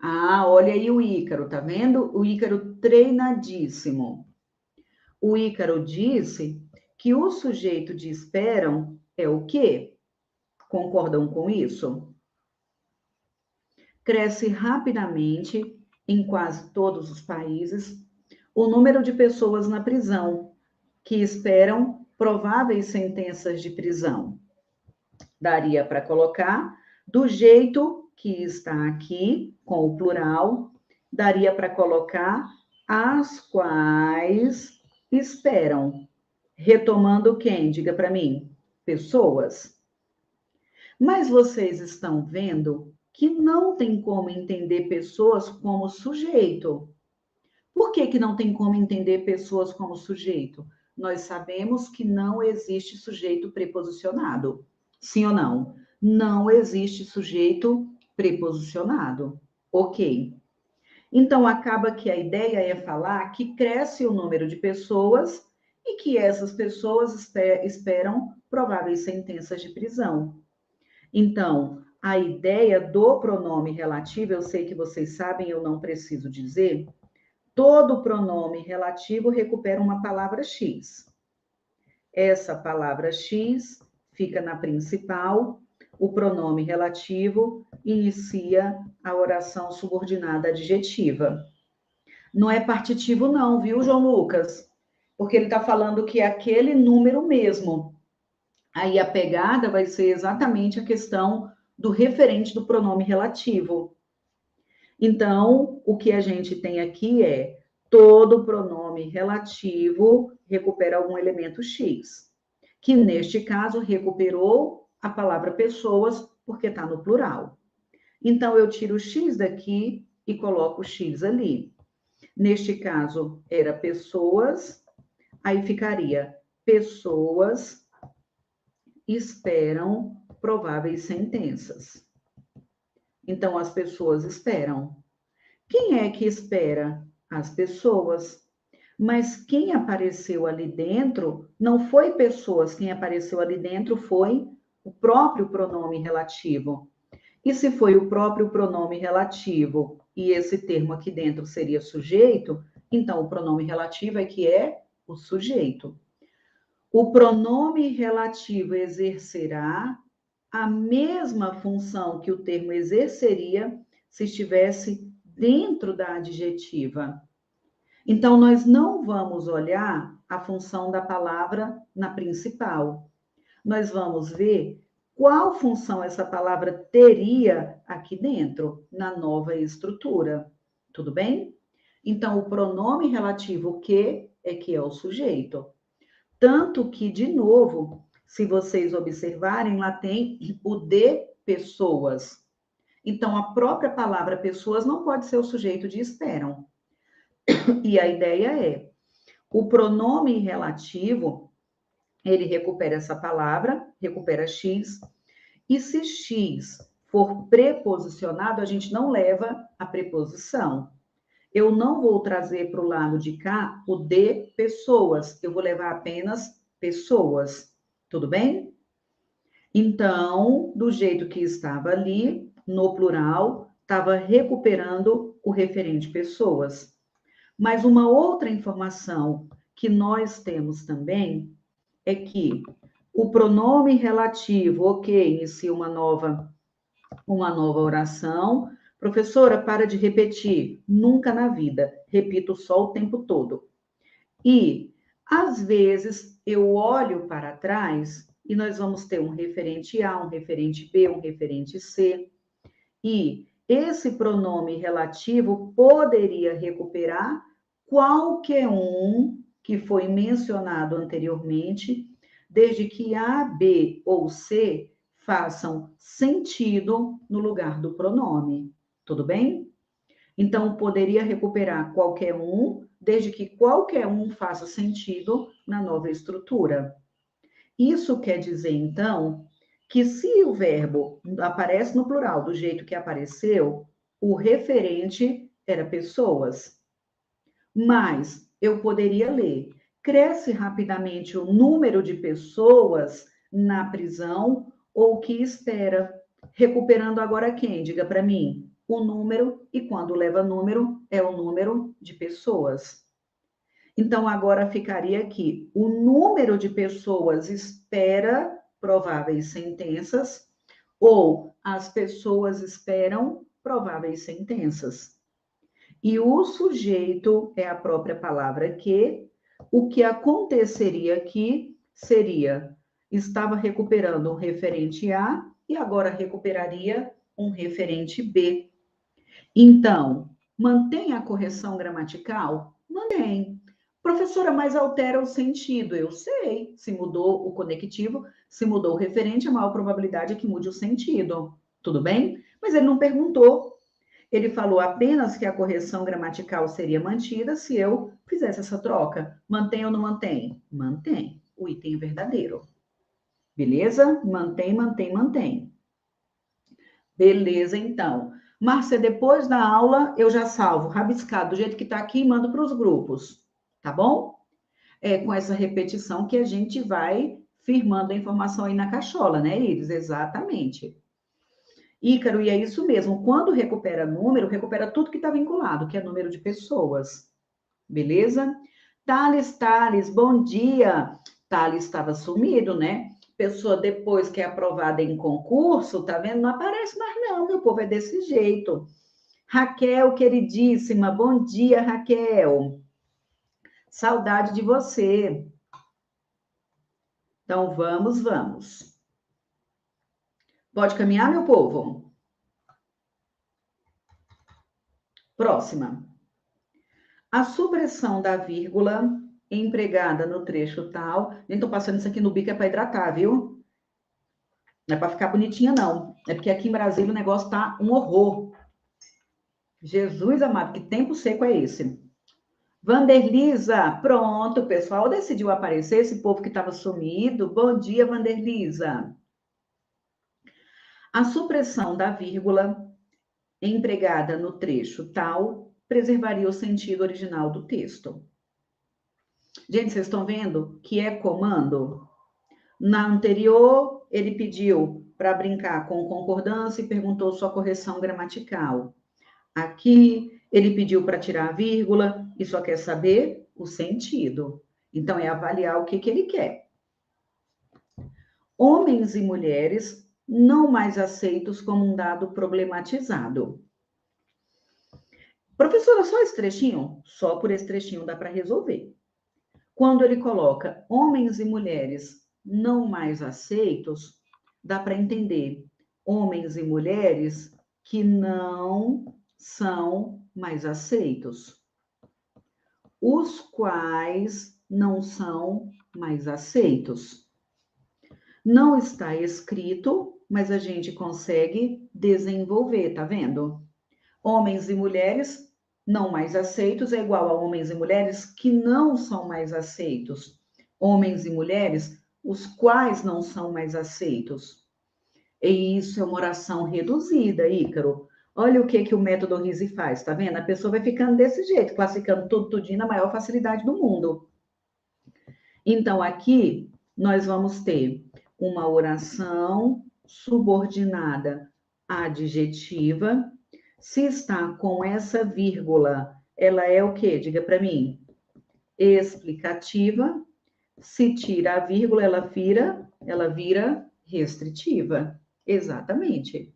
Ah, olha aí o Ícaro, tá vendo? O Ícaro treinadíssimo. O Ícaro disse que o sujeito de esperam é o quê? Concordam com isso? Cresce rapidamente em quase todos os países o número de pessoas na prisão que esperam prováveis sentenças de prisão. Daria para colocar do jeito que está aqui, com o plural, daria para colocar as quais esperam. Retomando quem? Diga para mim. Pessoas. Mas vocês estão vendo que não tem como entender pessoas como sujeito. Por que não tem como entender pessoas como sujeito? Nós sabemos que não existe sujeito preposicionado. Sim ou não? Não existe sujeito preposicionado. Ok. Então, acaba que a ideia é falar que cresce o número de pessoas e que essas pessoas esperam prováveis sentenças de prisão. Então, a ideia do pronome relativo, eu sei que vocês sabem, eu não preciso dizer, todo pronome relativo recupera uma palavra X. Essa palavra X fica na principal, o pronome relativo inicia a oração subordinada adjetiva. Não é partitivo não, viu, João Lucas? Porque ele está falando que é aquele número mesmo. Aí a pegada vai ser exatamente a questão do referente do pronome relativo. Então, o que a gente tem aqui é todo pronome relativo recupera algum elemento X, que neste caso recuperou a palavra pessoas, porque está no plural. Então, eu tiro o X daqui e coloco o X ali. Neste caso, era pessoas, aí ficaria pessoas esperam prováveis sentenças. Então, as pessoas esperam. Quem é que espera? As pessoas. Mas quem apareceu ali dentro não foi pessoas, quem apareceu ali dentro foi o próprio pronome relativo. E se foi o próprio pronome relativo e esse termo aqui dentro seria sujeito, então o pronome relativo é que é o sujeito. O pronome relativo exercerá a mesma função que o termo exerceria se estivesse dentro da adjetiva. Então, nós não vamos olhar a função da palavra na principal. Nós vamos ver qual função essa palavra teria aqui dentro, na nova estrutura. Tudo bem? Então, o pronome relativo que é o sujeito. Tanto que, de novo, se vocês observarem, lá tem o de pessoas. Então, a própria palavra pessoas não pode ser o sujeito de esperam. E a ideia é, o pronome relativo, ele recupera essa palavra, recupera X, e se X for preposicionado, a gente não leva a preposição. Eu não vou trazer para o lado de cá o de pessoas, eu vou levar apenas pessoas, tudo bem? Então, do jeito que estava ali, no plural, estava recuperando o referente pessoas. Mas uma outra informação que nós temos também é que o pronome relativo, ok, inicia uma nova oração. Professora, para de repetir. Nunca na vida. Repito só o tempo todo. E, às vezes, eu olho para trás e nós vamos ter um referente A, um referente B, um referente C. E esse pronome relativo poderia recuperar qualquer um que foi mencionado anteriormente, desde que A, B ou C façam sentido no lugar do pronome. Tudo bem? Então, poderia recuperar qualquer um, desde que qualquer um faça sentido na nova estrutura. Isso quer dizer, então, que se o verbo aparece no plural do jeito que apareceu, o referente era pessoas. Mas eu poderia ler: cresce rapidamente o número de pessoas na prisão ou que espera. Recuperando agora quem? Diga para mim. O número, e quando leva número, é o número de pessoas. Então, agora ficaria aqui: o número de pessoas espera prováveis sentenças, ou as pessoas esperam prováveis sentenças. E o sujeito é a própria palavra que. O que aconteceria aqui seria: estava recuperando um referente A e agora recuperaria um referente B. Então, mantém a correção gramatical? Mantém. Professora, mas altera o sentido. Eu sei. Se mudou o conectivo, se mudou o referente, a maior probabilidade é que mude o sentido. Tudo bem? Mas ele não perguntou. Ele falou apenas que a correção gramatical seria mantida se eu fizesse essa troca. Mantém ou não mantém? Mantém. O item é verdadeiro. Beleza? Mantém, mantém, mantém. Beleza, então. Márcia, depois da aula, eu já salvo rabiscado do jeito que está aqui e mando para os grupos. Tá bom? É com essa repetição que a gente vai firmando a informação aí na cachola, né, Iris? Exatamente. Ícaro, e é isso mesmo. Quando recupera número, recupera tudo que está vinculado, que é número de pessoas. Beleza? Thales, bom dia. Thales estava sumido, né? Pessoa depois que é aprovada em concurso, tá vendo? Não aparece mais não, meu povo, é desse jeito. Raquel, queridíssima, bom dia, Raquel. Saudade de você. Então, vamos. Pode caminhar, meu povo? Próxima. A supressão da vírgula empregada no trecho tal. Nem tô passando isso aqui no bico, é para hidratar, viu? Não é para ficar bonitinha, não. É porque aqui em Brasília o negócio tá um horror. Jesus amado, que tempo seco é esse? Vanderlisa, pronto, o pessoal decidiu aparecer, esse povo que estava sumido. Bom dia, Vanderlisa. A supressão da vírgula empregada no trecho tal preservaria o sentido original do texto. Gente, vocês estão vendo que é comando? Na anterior, ele pediu para brincar com concordância e perguntou sua correção gramatical. Aqui, ele pediu para tirar a vírgula e só quer saber o sentido. Então, é avaliar o que ele quer. Homens e mulheres não mais aceitos como um dado problematizado. Professora, só esse trechinho? Só por esse trechinho dá para resolver. Quando ele coloca homens e mulheres não mais aceitos, dá para entender homens e mulheres que não são mais aceitos, os quais não são mais aceitos. Não está escrito, mas a gente consegue desenvolver, tá vendo? Homens e mulheres não mais aceitos é igual a homens e mulheres que não são mais aceitos. Homens e mulheres os quais não são mais aceitos. E isso é uma oração reduzida, Ícaro. Olha o que o método RISE faz, tá vendo? A pessoa vai ficando desse jeito, classificando tudinho na maior facilidade do mundo. Então, aqui, nós vamos ter uma oração subordinada adjetiva. Se está com essa vírgula, ela é o quê? Diga para mim. Explicativa. Se tira a vírgula, ela vira restritiva. Exatamente.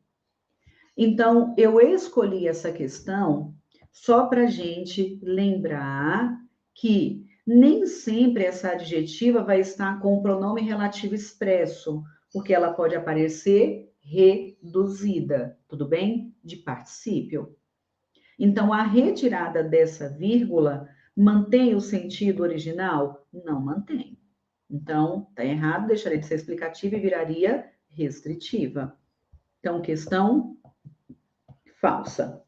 Então, eu escolhi essa questão só para a gente lembrar que nem sempre essa adjetiva vai estar com o pronome relativo expresso, porque ela pode aparecer reduzida, tudo bem? De particípio. Então, a retirada dessa vírgula mantém o sentido original? Não mantém. Então, está errado, deixaria de ser explicativa e viraria restritiva. Então, questão falsa.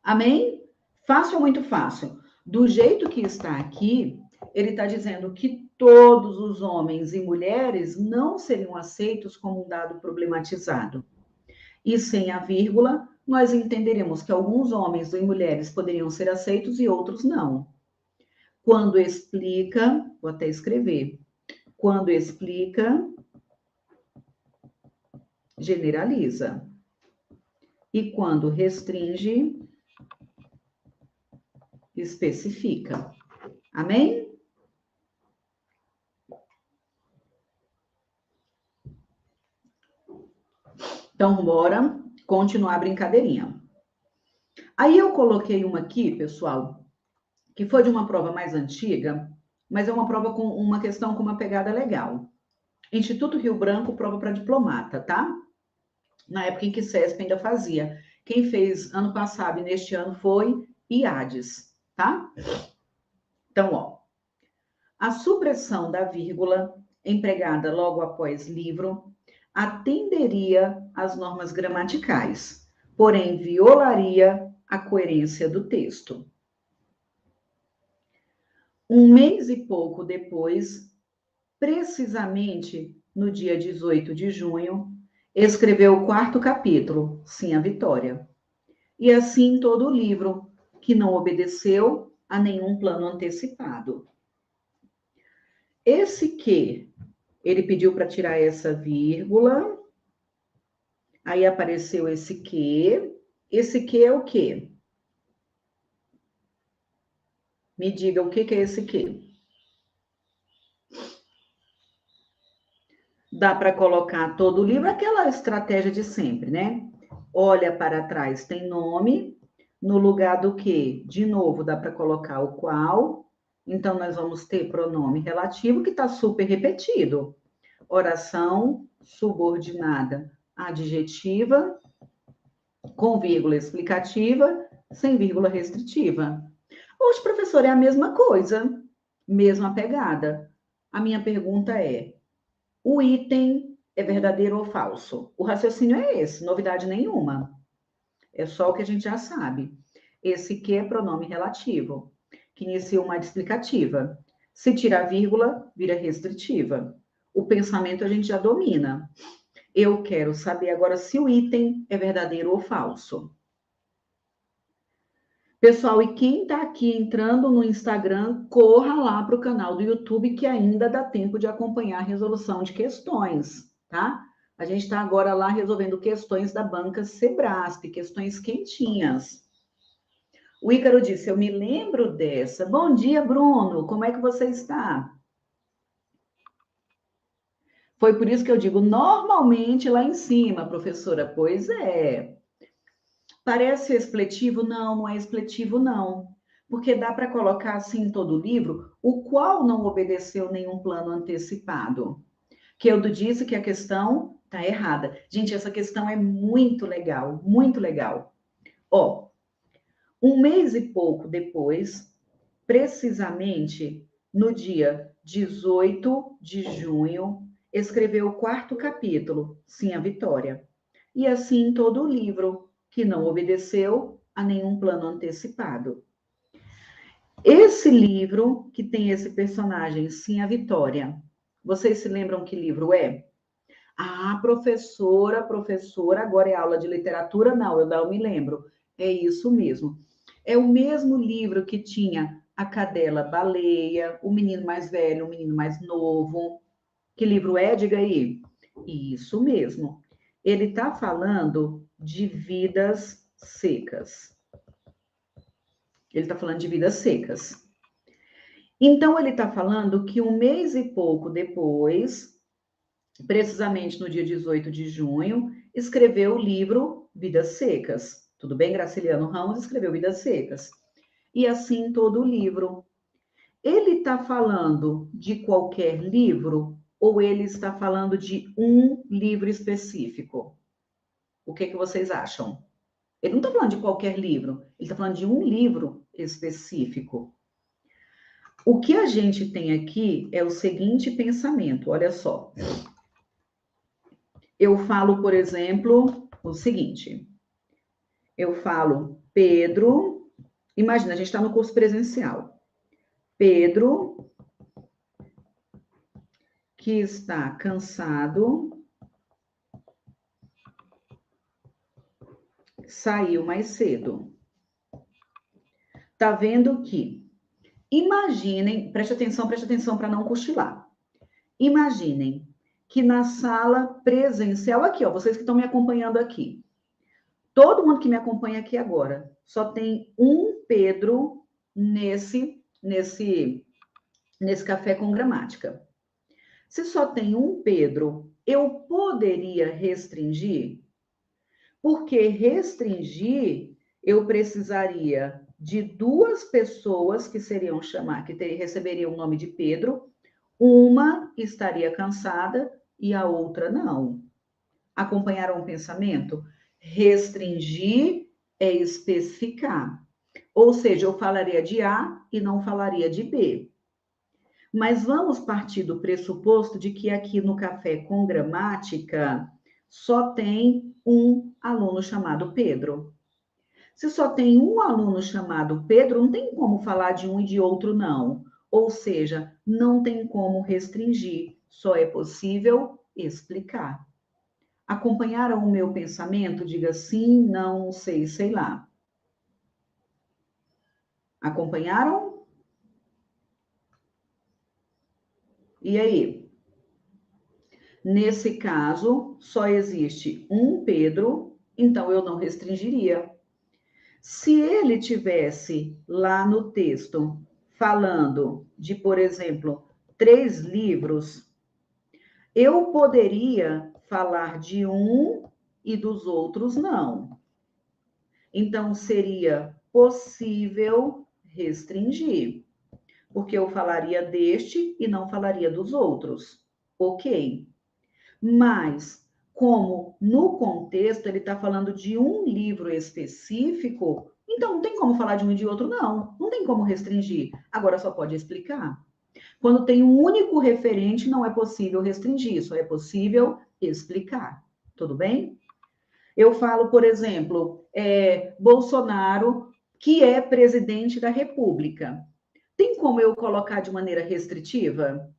Amém? Fácil ou muito fácil? Do jeito que está aqui, ele está dizendo que todos os homens e mulheres não seriam aceitos como um dado problematizado. E sem a vírgula, nós entenderemos que alguns homens e mulheres poderiam ser aceitos e outros não. Quando explica, vou até escrever, quando explica, generaliza. E quando restringe, especifica. Amém? Então, bora continuar a brincadeirinha. Aí eu coloquei uma aqui, pessoal, que foi de uma prova mais antiga, mas é uma prova com uma questão com uma pegada legal. Instituto Rio Branco, prova para diplomata, tá? Na época em que CESP ainda fazia. Quem fez ano passado e neste ano foi IADES, tá? Então, ó. A supressão da vírgula, empregada logo após livro, atenderia às normas gramaticais, porém violaria a coerência do texto. Um mês e pouco depois, precisamente no dia 18 de junho, escreveu o 4º capítulo, Sim, a Vitória. E assim todo o livro, que não obedeceu a nenhum plano antecipado. Esse que, ele pediu para tirar essa vírgula, aí apareceu esse que é o quê? Me diga o que é esse que? Dá para colocar todo o livro, aquela estratégia de sempre, né? Olha para trás, tem nome, no lugar do que? De novo, dá para colocar o qual. Então, nós vamos ter pronome relativo, que está super repetido. Oração subordinada adjetiva, com vírgula explicativa, sem vírgula restritiva. Hoje, professor, é a mesma coisa, mesma pegada. A minha pergunta é, o item é verdadeiro ou falso? O raciocínio é esse, novidade nenhuma. É só o que a gente já sabe. Esse que é pronome relativo, que inicia uma explicativa. Se tirar vírgula, vira restritiva. O pensamento a gente já domina. Eu quero saber agora se o item é verdadeiro ou falso. Pessoal, e quem está aqui entrando no Instagram, corra lá para o canal do YouTube, que ainda dá tempo de acompanhar a resolução de questões, tá? A gente está agora lá resolvendo questões da banca Sebrasp, questões quentinhas. O Ícaro disse, eu me lembro dessa. Bom dia, Bruno, como é que você está? Foi por isso que eu digo, normalmente lá em cima, professora. Pois é. Parece expletivo? Não, não é expletivo, não. Porque dá para colocar assim em todo o livro, o qual não obedeceu nenhum plano antecipado. Que eu disse que a questão está errada. Gente, essa questão é muito legal, muito legal. Ó, um mês e pouco depois, precisamente no dia 18 de junho, escreveu o quarto capítulo, Sim, a Vitória. E assim todo o livro, que não obedeceu a nenhum plano antecipado. Esse livro, que tem esse personagem, Sim, a Vitória, vocês se lembram que livro é? Ah, professora, agora é aula de literatura? Não, eu não me lembro. É isso mesmo. É o mesmo livro que tinha a cadela baleia, o menino mais velho, o menino mais novo. Que livro é? Diga aí. Isso mesmo. Ele está falando de vidas secas. Ele está falando de vidas secas. Então, ele está falando que um mês e pouco depois, precisamente no dia 18 de junho, escreveu o livro Vidas Secas. Tudo bem? Graciliano Ramos escreveu Vidas Secas. E assim todo o livro. Ele está falando de qualquer livro ou ele está falando de um livro específico? O que vocês acham? Ele não está falando de qualquer livro, ele está falando de um livro específico. O que a gente tem aqui é o seguinte pensamento, olha só. Eu falo, por exemplo, o seguinte. Eu falo, Pedro, imagina, a gente está no curso presencial. Pedro, que está cansado, saiu mais cedo. Tá vendo que? Imaginem, preste atenção para não cochilar. Imaginem que na sala presencial, aqui, ó, vocês que estão me acompanhando aqui, todo mundo que me acompanha aqui agora, só tem um Pedro nesse café com gramática. Se só tem um Pedro, eu poderia restringir? Porque restringir, eu precisaria de duas pessoas que seriam chamar, que receberiam o nome de Pedro, uma estaria cansada e a outra não. Acompanharam o pensamento? Restringir é especificar. Ou seja, eu falaria de A e não falaria de B. Mas vamos partir do pressuposto de que aqui no Café com Gramática só tem um aluno chamado Pedro. Se só tem um aluno chamado Pedro, não tem como falar de um e de outro, não. Ou seja, não tem como restringir, só é possível explicar. Acompanharam o meu pensamento? Diga sim, não, sei, sei lá. Acompanharam? E aí? Nesse caso, só existe um Pedro, então eu não restringiria. Se ele tivesse lá no texto falando de, por exemplo, 3 livros, eu poderia falar de um e dos outros não. Então, seria possível restringir, porque eu falaria deste e não falaria dos outros. Ok. Mas, como no contexto ele está falando de um livro específico, então não tem como falar de um e de outro, não. Não tem como restringir. Agora só pode explicar. Quando tem um único referente, não é possível restringir, só é possível explicar. Tudo bem? Eu falo, por exemplo, Bolsonaro, que é presidente da República. Tem como eu colocar de maneira restritiva?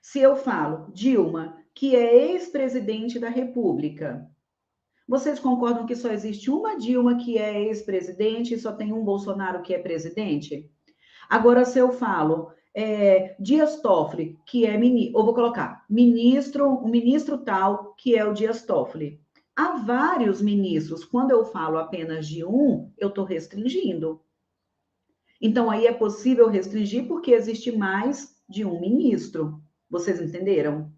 Se eu falo Dilma, que é ex-presidente da República, vocês concordam que só existe uma Dilma que é ex-presidente e só tem um Bolsonaro que é presidente? Agora, se eu falo Dias Toffoli, que é ministro, ou vou colocar o ministro tal, que é o Dias Toffoli. Há vários ministros. Quando eu falo apenas de um, eu estou restringindo. Então, aí é possível restringir porque existe mais de um ministro. Vocês entenderam?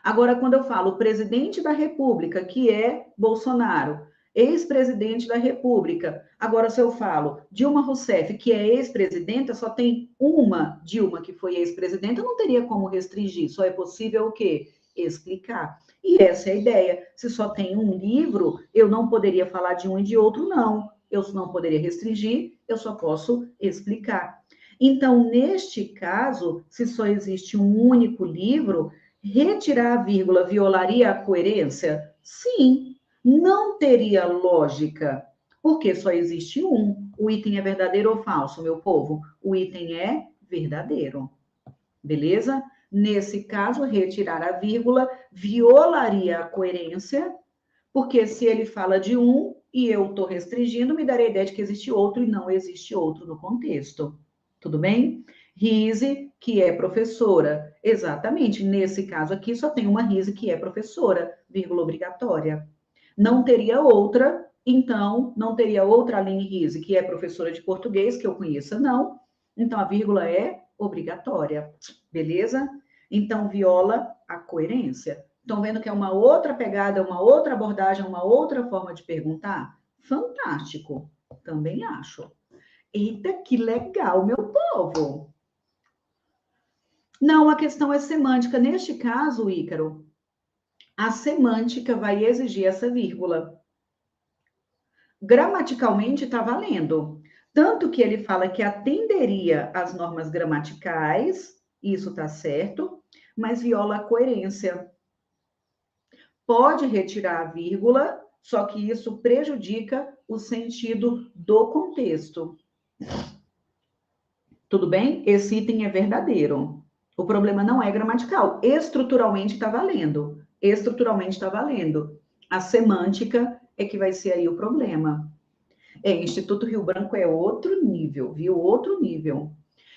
Agora, quando eu falo presidente da República, que é Bolsonaro, ex-presidente da República. Agora, se eu falo Dilma Rousseff, que é ex-presidenta, só tem uma Dilma que foi ex-presidenta, não teria como restringir. Só é possível o quê? Explicar. E essa é a ideia. Se só tem um livro, eu não poderia falar de um e de outro, não. Eu não poderia restringir, eu só posso explicar. Então, neste caso, se só existe um único livro, retirar a vírgula violaria a coerência? Sim, não teria lógica, porque só existe um. O item é verdadeiro ou falso, meu povo? O item é verdadeiro. Beleza? Nesse caso, retirar a vírgula violaria a coerência, porque se ele fala de um e eu estou restringindo, me daria a ideia de que existe outro e não existe outro no contexto. Tudo bem? Rise, que é professora. Exatamente, nesse caso aqui só tem uma Rise que é professora, vírgula obrigatória. Não teria outra, então, não teria outra Aline Rise, que é professora de português, que eu conheça, não. Então, a vírgula é obrigatória. Beleza? Então, viola a coerência. Estão vendo que é uma outra pegada, uma outra abordagem, uma outra forma de perguntar? Fantástico. Também acho. Eita, que legal, meu povo! Não, a questão é semântica. Neste caso, Ícaro, a semântica vai exigir essa vírgula. Gramaticalmente está valendo. Tanto que ele fala que atenderia às normas gramaticais, isso está certo, mas viola a coerência. Pode retirar a vírgula, só que isso prejudica o sentido do contexto. Tudo bem? Esse item é verdadeiro. O problema não é gramatical. Estruturalmente está valendo. Estruturalmente está valendo. A semântica é que vai ser aí o problema. Instituto Rio Branco é outro nível, viu? Outro nível.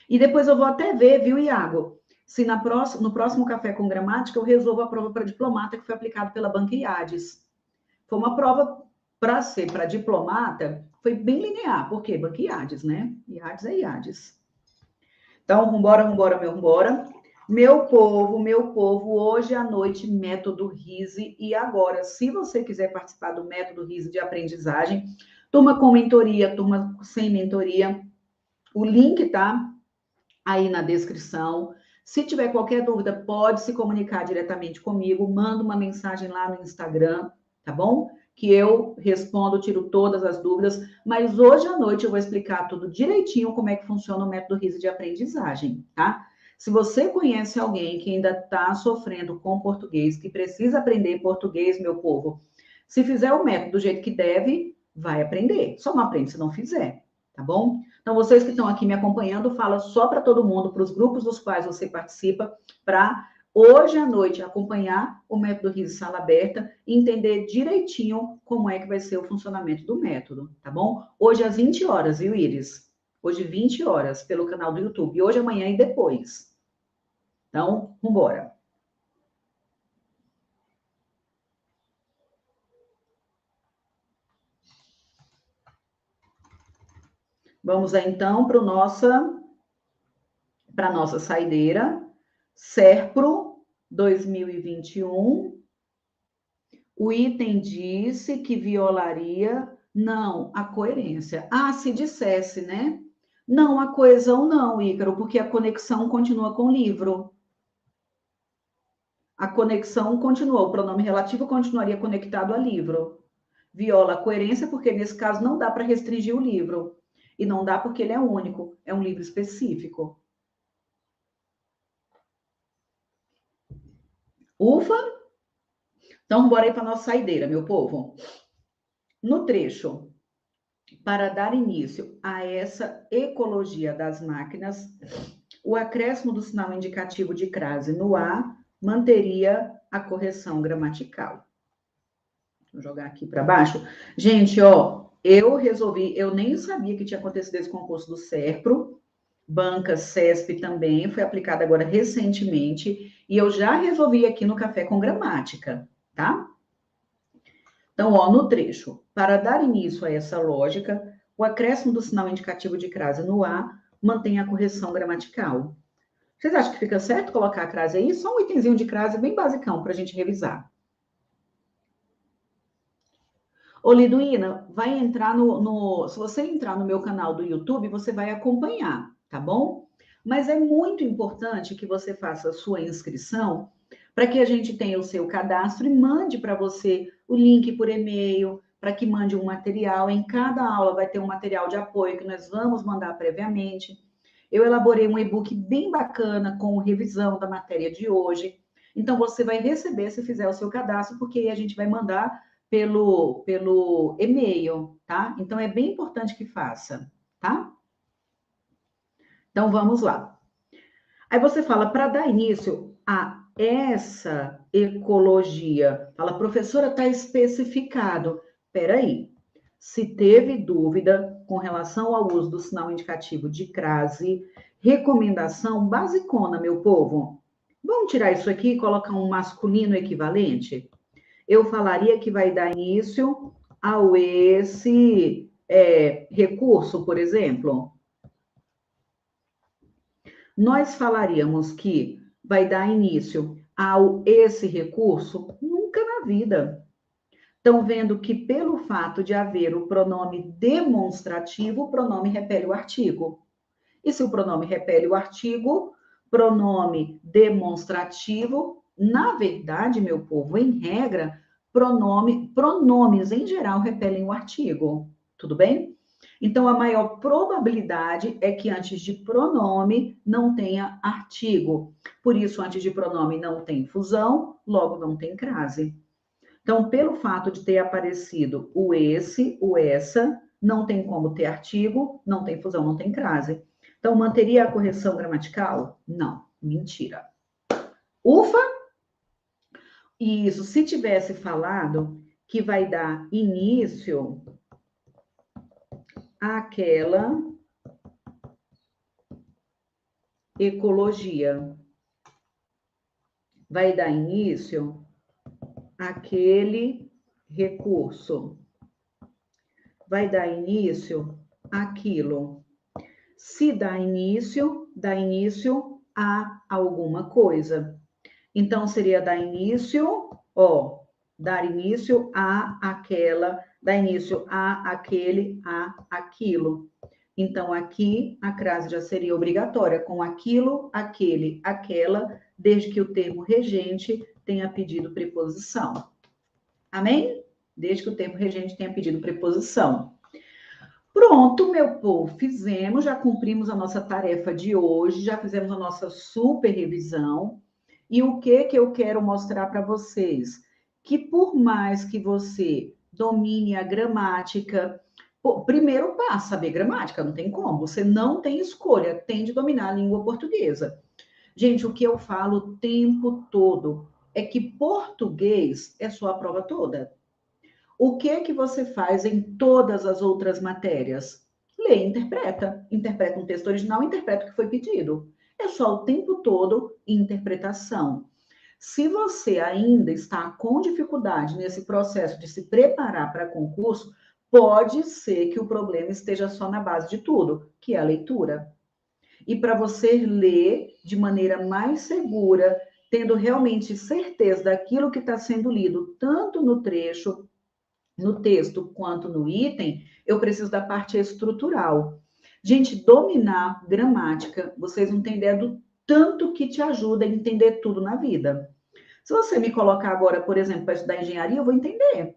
E depois eu vou até ver, viu, Iago? Se no próximo Café com Gramática eu resolvo a prova para diplomata que foi aplicada pela Banca IADES. Foi uma prova para ser para diplomata, foi bem linear. Por quê? Banca IADES, né? IADES é IADES. Então, vambora. Meu povo, hoje à noite, método RISE. E agora, se você quiser participar do método RISE de aprendizagem, turma com mentoria, turma sem mentoria, o link tá aí na descrição. Se tiver qualquer dúvida, pode se comunicar diretamente comigo, manda uma mensagem lá no Instagram, tá bom? Que eu respondo, tiro todas as dúvidas, mas hoje à noite eu vou explicar tudo direitinho como é que funciona o método RISE de aprendizagem, tá? Se você conhece alguém que ainda está sofrendo com português, que precisa aprender português, meu povo, se fizer o método do jeito que deve, vai aprender. Só não aprende se não fizer, tá bom? Então, vocês que estão aqui me acompanhando, fala só para todo mundo, para os grupos dos quais você participa, para hoje à noite acompanhar o método RISE Sala Aberta e entender direitinho como é que vai ser o funcionamento do método, tá bom? Hoje às 20 horas, viu, Iris? Hoje 20 horas pelo canal do YouTube. Hoje, amanhã e depois. Então, vambora. Vamos aí, então, para a nossa saideira. SERPRO 2021. O item disse que violaria, não, a coerência. Ah, se dissesse, né? Não, a coesão não, Ícaro, porque a conexão continua com o livro. A conexão continua, o pronome relativo continuaria conectado ao livro. Viola a coerência, porque nesse caso não dá para restringir o livro. E não dá porque ele é único, é um livro específico. Ufa! Então, bora aí para a nossa saideira, meu povo. No trecho, para dar início a essa ecologia das máquinas, o acréscimo do sinal indicativo de crase no A manteria a correção gramatical. Vou jogar aqui para baixo. Gente, ó, eu nem sabia que tinha acontecido esse concurso do SERPRO, Banca CESP também, foi aplicada agora recentemente, e eu já resolvi aqui no Café com Gramática, tá? Então, ó, no trecho, para dar início a essa lógica, o acréscimo do sinal indicativo de crase no A mantém a correção gramatical. Vocês acham que fica certo colocar a crase aí? Só um itemzinho de crase bem basicão para a gente revisar. Ô, Liduína, vai entrar se você entrar no meu canal do YouTube, você vai acompanhar, tá bom? Mas é muito importante que você faça a sua inscrição para que a gente tenha o seu cadastro e mande para você o link por e-mail, para que mande um material. Em cada aula vai ter um material de apoio que nós vamos mandar previamente. Eu elaborei um e-book bem bacana com revisão da matéria de hoje. Então, você vai receber se fizer o seu cadastro, porque aí a gente vai mandar pelo e-mail, tá? Então, é bem importante que faça, tá? Então, vamos lá. Aí você fala, para dar início a essa ecologia, fala, professora, está especificado. Peraí, se teve dúvida com relação ao uso do sinal indicativo de crase, recomendação basicona, meu povo. Vamos tirar isso aqui e colocar um masculino equivalente? Eu falaria que vai dar início ao esse recurso, por exemplo. Nós falaríamos que vai dar início ao esse recurso? Nunca na vida. Estão vendo que pelo fato de haver o pronome demonstrativo, o pronome repele o artigo. E se o pronome repele o artigo, pronome demonstrativo, na verdade, meu povo, em regra, pronomes em geral repelem o artigo. Tudo bem? Então, a maior probabilidade é que antes de pronome não tenha artigo. Por isso, antes de pronome não tem fusão, logo não tem crase. Então, pelo fato de ter aparecido o esse, o essa, não tem como ter artigo, não tem fusão, não tem crase. Então, manteria a correção gramatical? Não, mentira. Ufa! Isso, se tivesse falado que vai dar início àquela ecologia, vai dar início àquele recurso, vai dar início àquilo. Se dá início a alguma coisa. Então, seria dar início, dar início a aquela, dar início a aquele, a aquilo. Então, aqui a crase já seria obrigatória, com aquilo, aquele, aquela, desde que o termo regente tenha pedido preposição. Amém? Desde que o termo regente tenha pedido preposição. Pronto, meu povo, fizemos, já cumprimos a nossa tarefa de hoje, já fizemos a nossa super revisão. E o que eu quero mostrar para vocês? Que por mais que você domine a gramática, primeiro passo, saber gramática, não tem como, você não tem escolha, tem de dominar a língua portuguesa. Gente, o que eu falo o tempo todo é que português é só a prova toda. O que você faz em todas as outras matérias? Lê e interpreta. Interpreta um texto original, interpreta o que foi pedido. É só o tempo todo interpretação. Se você ainda está com dificuldade nesse processo de se preparar para concurso, pode ser que o problema esteja só na base de tudo, que é a leitura. E para você ler de maneira mais segura, tendo realmente certeza daquilo que está sendo lido, tanto no trecho, no texto quanto no item, eu preciso da parte estrutural. Gente, dominar gramática, vocês não têm ideia do tanto que te ajuda a entender tudo na vida. Se você me colocar agora, por exemplo, para estudar engenharia, eu vou entender.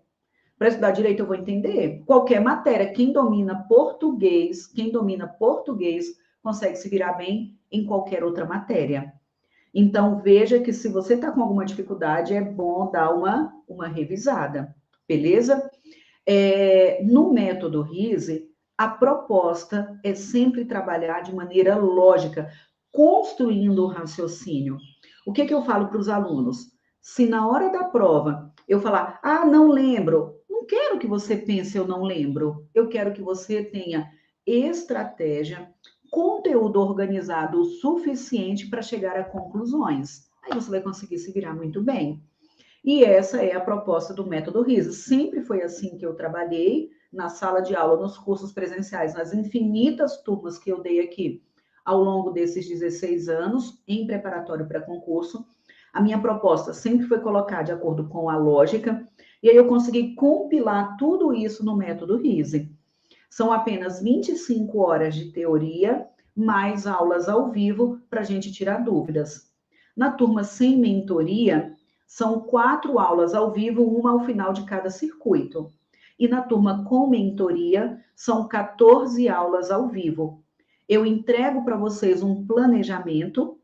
Para estudar direito, eu vou entender. Qualquer matéria, quem domina português, consegue se virar bem em qualquer outra matéria. Então, veja que se você está com alguma dificuldade, é bom dar uma revisada, beleza? No método RISE, a proposta é sempre trabalhar de maneira lógica, construindo o raciocínio. O que eu falo para os alunos? Se na hora da prova eu falar, não lembro, não quero que você pense eu não lembro, eu quero que você tenha estratégia, conteúdo organizado o suficiente para chegar a conclusões. Aí você vai conseguir se virar muito bem. E essa é a proposta do método RISE. Sempre foi assim que eu trabalhei na sala de aula, nos cursos presenciais, nas infinitas turmas que eu dei aqui ao longo desses 16 anos, em preparatório para concurso. A minha proposta sempre foi colocar de acordo com a lógica, e aí eu consegui compilar tudo isso no método RISE. São apenas 25 horas de teoria, mais aulas ao vivo para a gente tirar dúvidas. Na turma sem mentoria, são 4 aulas ao vivo, uma ao final de cada circuito. E na turma com mentoria, são 14 aulas ao vivo. Eu entrego para vocês um planejamento,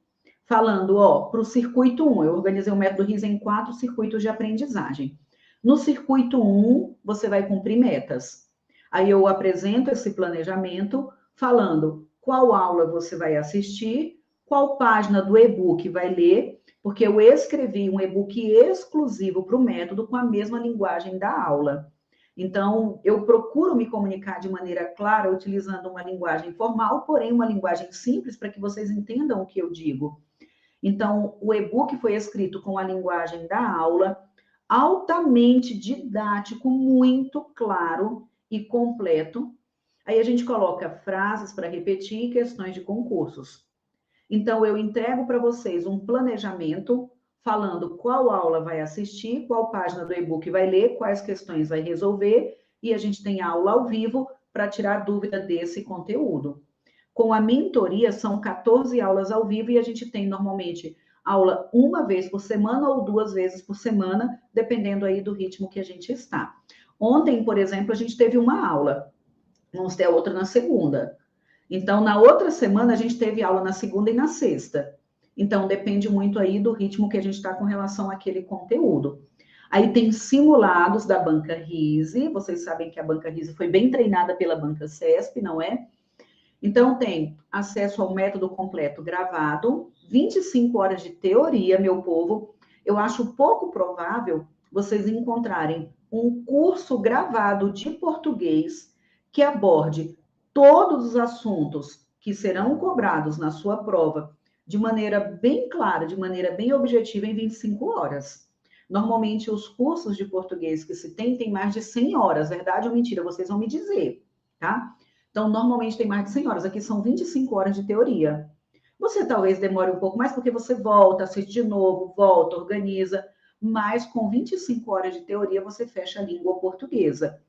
falando, para o circuito 1, eu organizei o método RISE em 4 circuitos de aprendizagem. No circuito 1, você vai cumprir metas. Aí eu apresento esse planejamento, falando qual aula você vai assistir, qual página do e-book vai ler, porque eu escrevi um e-book exclusivo para o método com a mesma linguagem da aula. Então, eu procuro me comunicar de maneira clara, utilizando uma linguagem formal, porém uma linguagem simples, para que vocês entendam o que eu digo. Então, o e-book foi escrito com a linguagem da aula, altamente didático, muito claro e completo. Aí a gente coloca frases para repetir e questões de concursos. Então, eu entrego para vocês um planejamento falando qual aula vai assistir, qual página do e-book vai ler, quais questões vai resolver, e a gente tem aula ao vivo para tirar dúvida desse conteúdo. Com a mentoria, são 14 aulas ao vivo e a gente tem normalmente aula uma vez por semana ou 2 vezes por semana, dependendo aí do ritmo que a gente está. Ontem, por exemplo, a gente teve uma aula, vamos ter a outra na segunda. Então, na outra semana, a gente teve aula na segunda e na sexta. Então, depende muito aí do ritmo que a gente está com relação àquele conteúdo. Aí tem simulados da Banca RISE, vocês sabem que a Banca RISE foi bem treinada pela Banca CESP, não é? Então, tem acesso ao método completo gravado, 25 horas de teoria, meu povo. Eu acho pouco provável vocês encontrarem um curso gravado de português que aborde todos os assuntos que serão cobrados na sua prova de maneira bem clara, de maneira bem objetiva, em 25 horas. Normalmente, os cursos de português que se tem mais de 100 horas, verdade ou mentira? Vocês vão me dizer, tá? Então, normalmente tem mais de 100 horas. Aqui são 25 horas de teoria. Você talvez demore um pouco mais, porque você volta, assiste de novo, volta, organiza. Mas com 25 horas de teoria, você fecha a língua portuguesa.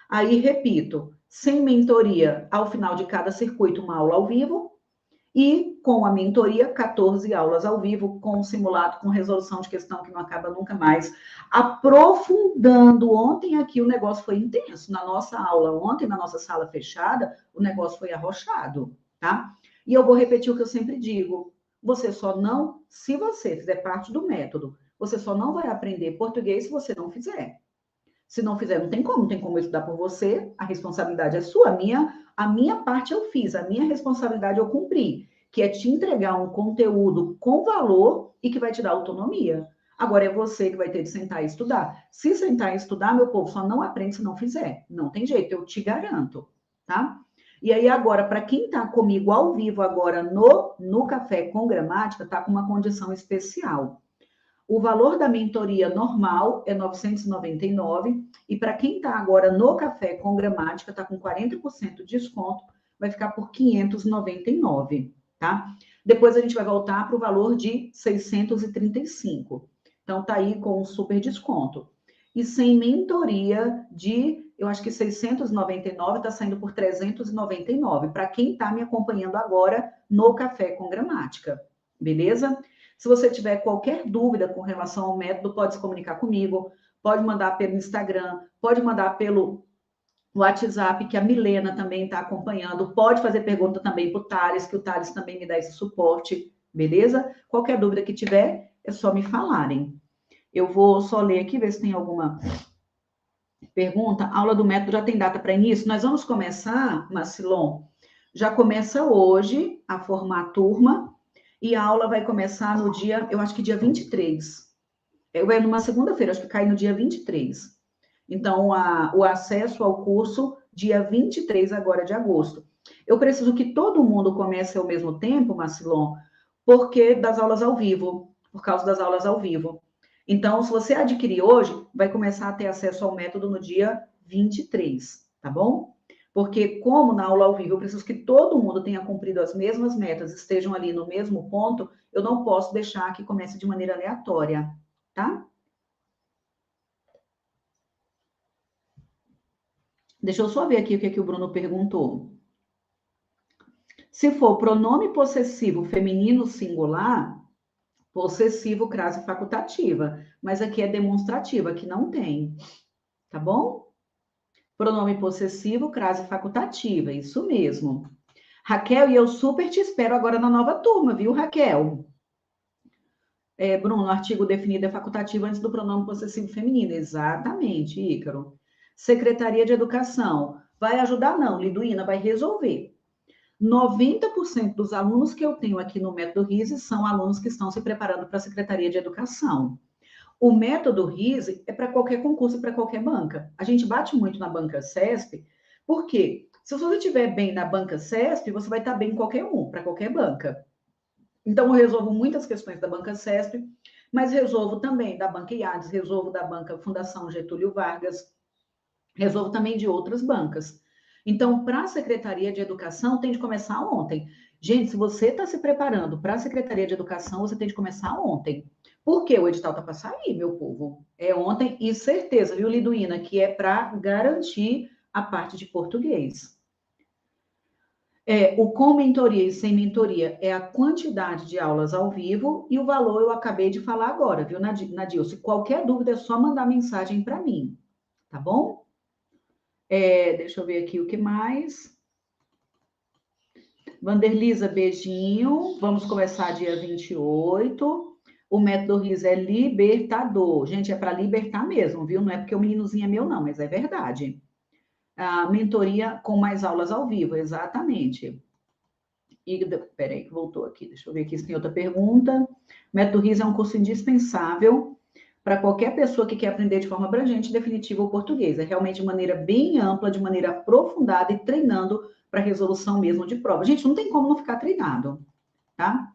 Aí, repito, sem mentoria, ao final de cada circuito, uma aula ao vivo. E com a mentoria, 14 aulas ao vivo, com simulado, com resolução de questão que não acaba nunca mais. Aprofundando, ontem aqui o negócio foi intenso. Na nossa aula ontem, na nossa sala fechada, o negócio foi arrochado, tá? E eu vou repetir o que eu sempre digo. Você só não, se você fizer parte do método, você só não vai aprender português se você não fizer. Se não fizer, não tem como eu estudar por você, a responsabilidade é sua. A minha parte eu fiz, a minha responsabilidade eu cumpri, que é te entregar um conteúdo com valor e que vai te dar autonomia. Agora é você que vai ter de sentar e estudar. Se sentar e estudar, meu povo, só não aprende se não fizer. Não tem jeito, eu te garanto, tá? E aí agora, para quem está comigo ao vivo agora no Café com Gramática, está com uma condição especial. O valor da mentoria normal é R$ 999 e para quem está agora no Café com Gramática, está com 40% de desconto, vai ficar por R$ 599, tá? Depois a gente vai voltar para o valor de 635. Então, tá aí com um super desconto. E sem mentoria eu acho que 699 está saindo por 399, para quem está me acompanhando agora no Café com Gramática, beleza? Se você tiver qualquer dúvida com relação ao método, pode se comunicar comigo, pode mandar pelo Instagram, pode mandar pelo WhatsApp, que a Milena também está acompanhando, pode fazer pergunta também para o Thales, que o Thales também me dá esse suporte, beleza? Qualquer dúvida que tiver, é só me falarem. Eu vou só ler aqui, ver se tem alguma pergunta. A aula do método já tem data para início? Nós vamos começar, Marcilon, já começa hoje a formar a turma, e a aula vai começar no dia, eu acho que dia 23. É numa segunda-feira, acho que cai no dia 23. Então, o acesso ao curso, dia 23 agora de agosto. Eu preciso que todo mundo comece ao mesmo tempo, Marcilon, porque das aulas ao vivo, por causa das aulas ao vivo. Então, se você adquirir hoje, vai começar a ter acesso ao método no dia 23, tá bom? Porque, como na aula ao vivo, eu preciso que todo mundo tenha cumprido as mesmas metas, estejam ali no mesmo ponto, eu não posso deixar que comece de maneira aleatória, tá? Deixa eu só ver aqui o que o Bruno perguntou. Se for pronome possessivo feminino singular, possessivo, crase facultativa. Mas aqui é demonstrativa, que não tem. Tá bom? Pronome possessivo, crase facultativa. Isso mesmo. Raquel, e eu super te espero agora na nova turma, viu, Raquel? Bruno, artigo definido é facultativo antes do pronome possessivo feminino. Exatamente, Ícaro. Secretaria de Educação. Vai ajudar? Não, Liduína vai resolver. 90% dos alunos que eu tenho aqui no Método RISE são alunos que estão se preparando para a Secretaria de Educação. O Método RISE é para qualquer concurso e para qualquer banca. A gente bate muito na banca CESP, porque se você estiver bem na banca CESP, você vai estar bem em qualquer um, para qualquer banca. Então, eu resolvo muitas questões da banca CESP, mas resolvo também da banca IADES, resolvo da banca Fundação Getúlio Vargas, resolvo também de outras bancas. Então, para a Secretaria de Educação, tem de começar ontem. Gente, se você está se preparando para a Secretaria de Educação, você tem de começar ontem. Porque o edital está para sair, meu povo. É ontem e certeza, viu, Liduína, que é para garantir a parte de português. O com mentoria e sem mentoria é a quantidade de aulas ao vivo e o valor eu acabei de falar agora, viu, Nadilce? Qualquer dúvida é só mandar mensagem para mim, tá bom? Deixa eu ver aqui o que mais. Vanderlisa, beijinho. Vamos começar dia 28. O método RIS é libertador. Gente, é para libertar mesmo, viu? Não é porque o meninozinho é meu, não, mas é verdade. A mentoria com mais aulas ao vivo, exatamente. Peraí, que voltou aqui. Deixa eu ver aqui se tem outra pergunta. O método RIS é um curso indispensável para qualquer pessoa que quer aprender de forma abrangente e definitiva o português. É realmente de maneira bem ampla, de maneira aprofundada e treinando para resolução mesmo de prova. Gente, não tem como não ficar treinado, tá?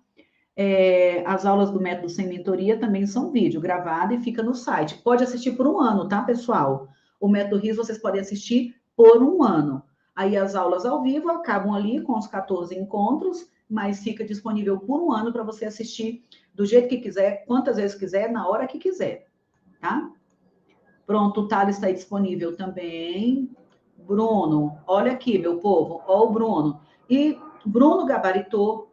As aulas do método sem mentoria também são vídeo gravado e fica no site. Pode assistir por um ano, tá, pessoal? O método RIS vocês podem assistir por um ano. Aí as aulas ao vivo acabam ali com os 14 encontros, mas fica disponível por um ano para você assistir do jeito que quiser, quantas vezes quiser, na hora que quiser, tá? Pronto, o Thales está aí disponível também. Bruno, olha aqui, meu povo, ó o Bruno. E Bruno gabaritou,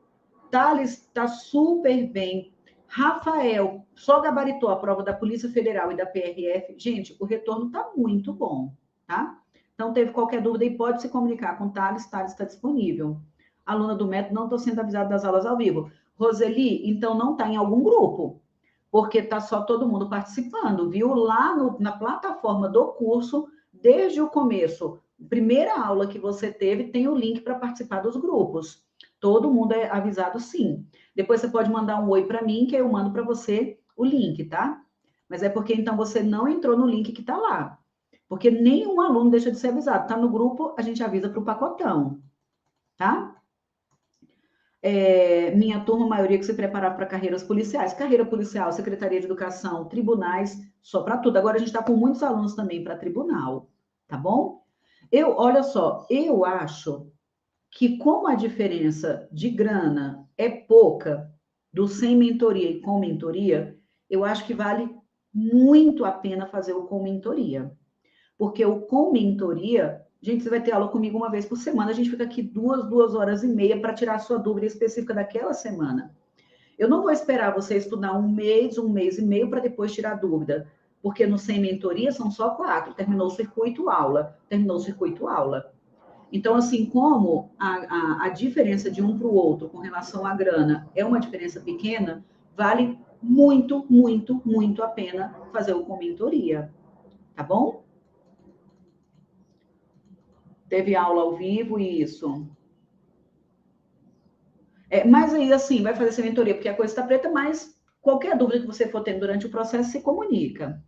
Thales está super bem. Rafael só gabaritou a prova da Polícia Federal e da PRF. Gente, o retorno está muito bom, tá? Então, teve qualquer dúvida e pode se comunicar com o Thales está disponível. Aluna do método, não estou sendo avisada das aulas ao vivo. Roseli, então não está em algum grupo, porque está só todo mundo participando, viu? Lá na plataforma do curso, desde o começo, primeira aula que você teve, tem o link para participar dos grupos. Todo mundo é avisado, sim. Depois você pode mandar um oi para mim, que eu mando para você o link, tá? Mas é porque então você não entrou no link que está lá. Porque nenhum aluno deixa de ser avisado. Tá no grupo, a gente avisa para o pacotão, tá? Minha turma, a maioria que se preparava para carreiras policiais. Carreira policial, Secretaria de Educação, tribunais, só para tudo. Agora a gente está com muitos alunos também para tribunal, tá bom? Olha só, eu acho que como a diferença de grana é pouca do sem mentoria e com mentoria, eu acho que vale muito a pena fazer o com mentoria. Porque o com mentoria, gente, você vai ter aula comigo uma vez por semana, a gente fica aqui 2 horas e meia para tirar a sua dúvida específica daquela semana. Eu não vou esperar você estudar um mês e meio para depois tirar dúvida, porque no sem mentoria são só 4. Terminou o circuito aula, terminou o circuito aula. Então, assim, como a diferença de um para o outro com relação à grana é uma diferença pequena, vale muito, muito, muito a pena fazer o com mentoria, tá bom? Teve aula ao vivo e isso. Mas aí, assim, vai fazer essa mentoria, porque a coisa está preta, mas qualquer dúvida que você for tendo durante o processo, se comunica,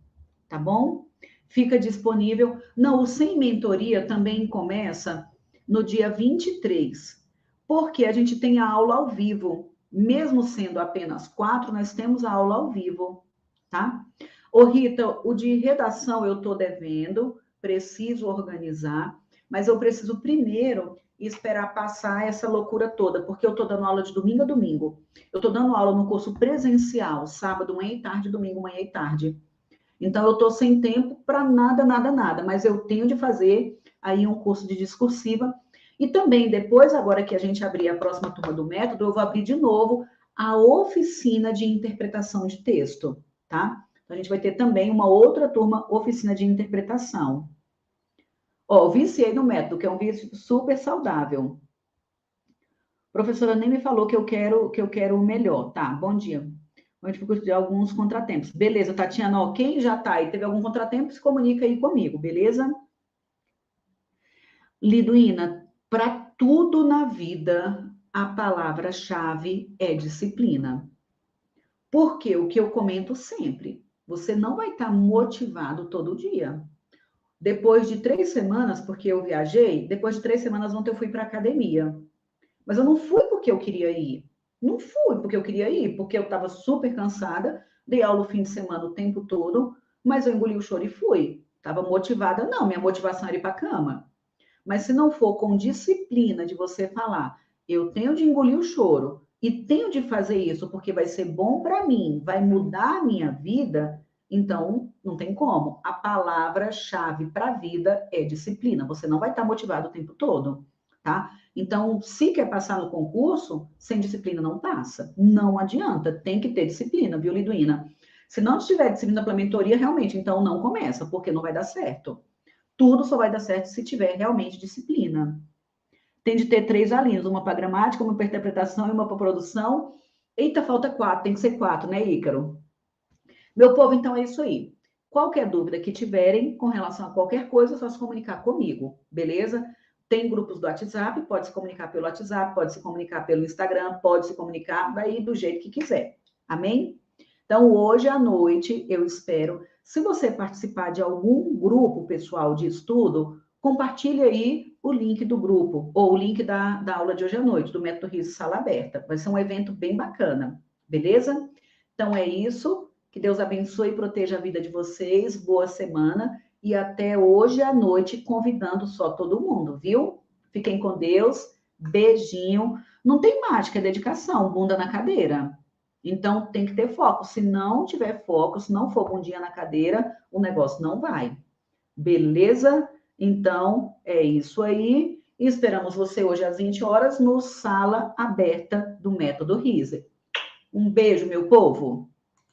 tá bom? Fica disponível. Não, o sem mentoria também começa no dia 23, porque a gente tem a aula ao vivo. Mesmo sendo apenas 4, nós temos a aula ao vivo, tá? Ô, Rita, o de redação eu estou devendo, preciso organizar, mas eu preciso primeiro esperar passar essa loucura toda, porque eu estou dando aula de domingo a domingo. Eu estou dando aula no curso presencial, sábado, manhã e tarde, domingo, manhã e tarde. Então, eu estou sem tempo para nada, nada, nada, mas eu tenho de fazer aí um curso de discursiva. E também, depois, agora que a gente abrir a próxima turma do método, eu vou abrir de novo a oficina de interpretação de texto, tá? Então, a gente vai ter também uma outra turma, oficina de interpretação. Ó, viciei no método, que é um vício super saudável. Professora nem me falou que eu quero o melhor. Tá, bom dia. A gente de alguns contratempos. Beleza, Tatiana, ó, quem já tá e teve algum contratempo, se comunica aí comigo, beleza? Liduína, para tudo na vida, a palavra-chave é disciplina. Porque o que eu comento sempre, você não vai estar motivado todo dia. Depois de 3 semanas, porque eu viajei, depois de 3 semanas ontem eu fui para academia. Mas eu não fui porque eu queria ir. Não fui porque eu queria ir, porque eu estava super cansada, dei aula o fim de semana o tempo todo, mas eu engoli o choro e fui. Estava motivada, não, minha motivação era ir para a cama. Mas se não for com disciplina de você falar, eu tenho de engolir o choro e tenho de fazer isso porque vai ser bom para mim, vai mudar a minha vida, então não tem como. A palavra-chave para a vida é disciplina. Você não vai estar motivado o tempo todo, tá? Então, se quer passar no concurso, sem disciplina não passa. Não adianta, tem que ter disciplina, viu, Liduína? Se não tiver disciplina para mentoria, realmente, então não começa, porque não vai dar certo. Tudo só vai dar certo se tiver realmente disciplina. Tem de ter 3 alinhos, uma para gramática, uma para interpretação e uma para produção. Eita, falta 4, tem que ser 4, né, Ícaro? Meu povo, então é isso aí. Qualquer dúvida que tiverem com relação a qualquer coisa, é só se comunicar comigo, beleza? Tem grupos do WhatsApp, pode se comunicar pelo WhatsApp, pode se comunicar pelo Instagram, pode se comunicar daí do jeito que quiser. Amém? Então, hoje à noite, eu espero. Se você participar de algum grupo pessoal de estudo, compartilhe aí o link do grupo, ou o link da aula de hoje à noite, do Método Riso Sala Aberta. Vai ser um evento bem bacana, beleza? Então, é isso. Que Deus abençoe e proteja a vida de vocês. Boa semana. E até hoje à noite, convidando só todo mundo, viu? Fiquem com Deus. Beijinho. Não tem mágica, é dedicação, bunda na cadeira. Então, tem que ter foco. Se não tiver foco, se não for bundinha na cadeira, o negócio não vai. Beleza? Então, é isso aí. E esperamos você hoje às 20 horas no Sala Aberta do Método Riser. Um beijo, meu povo!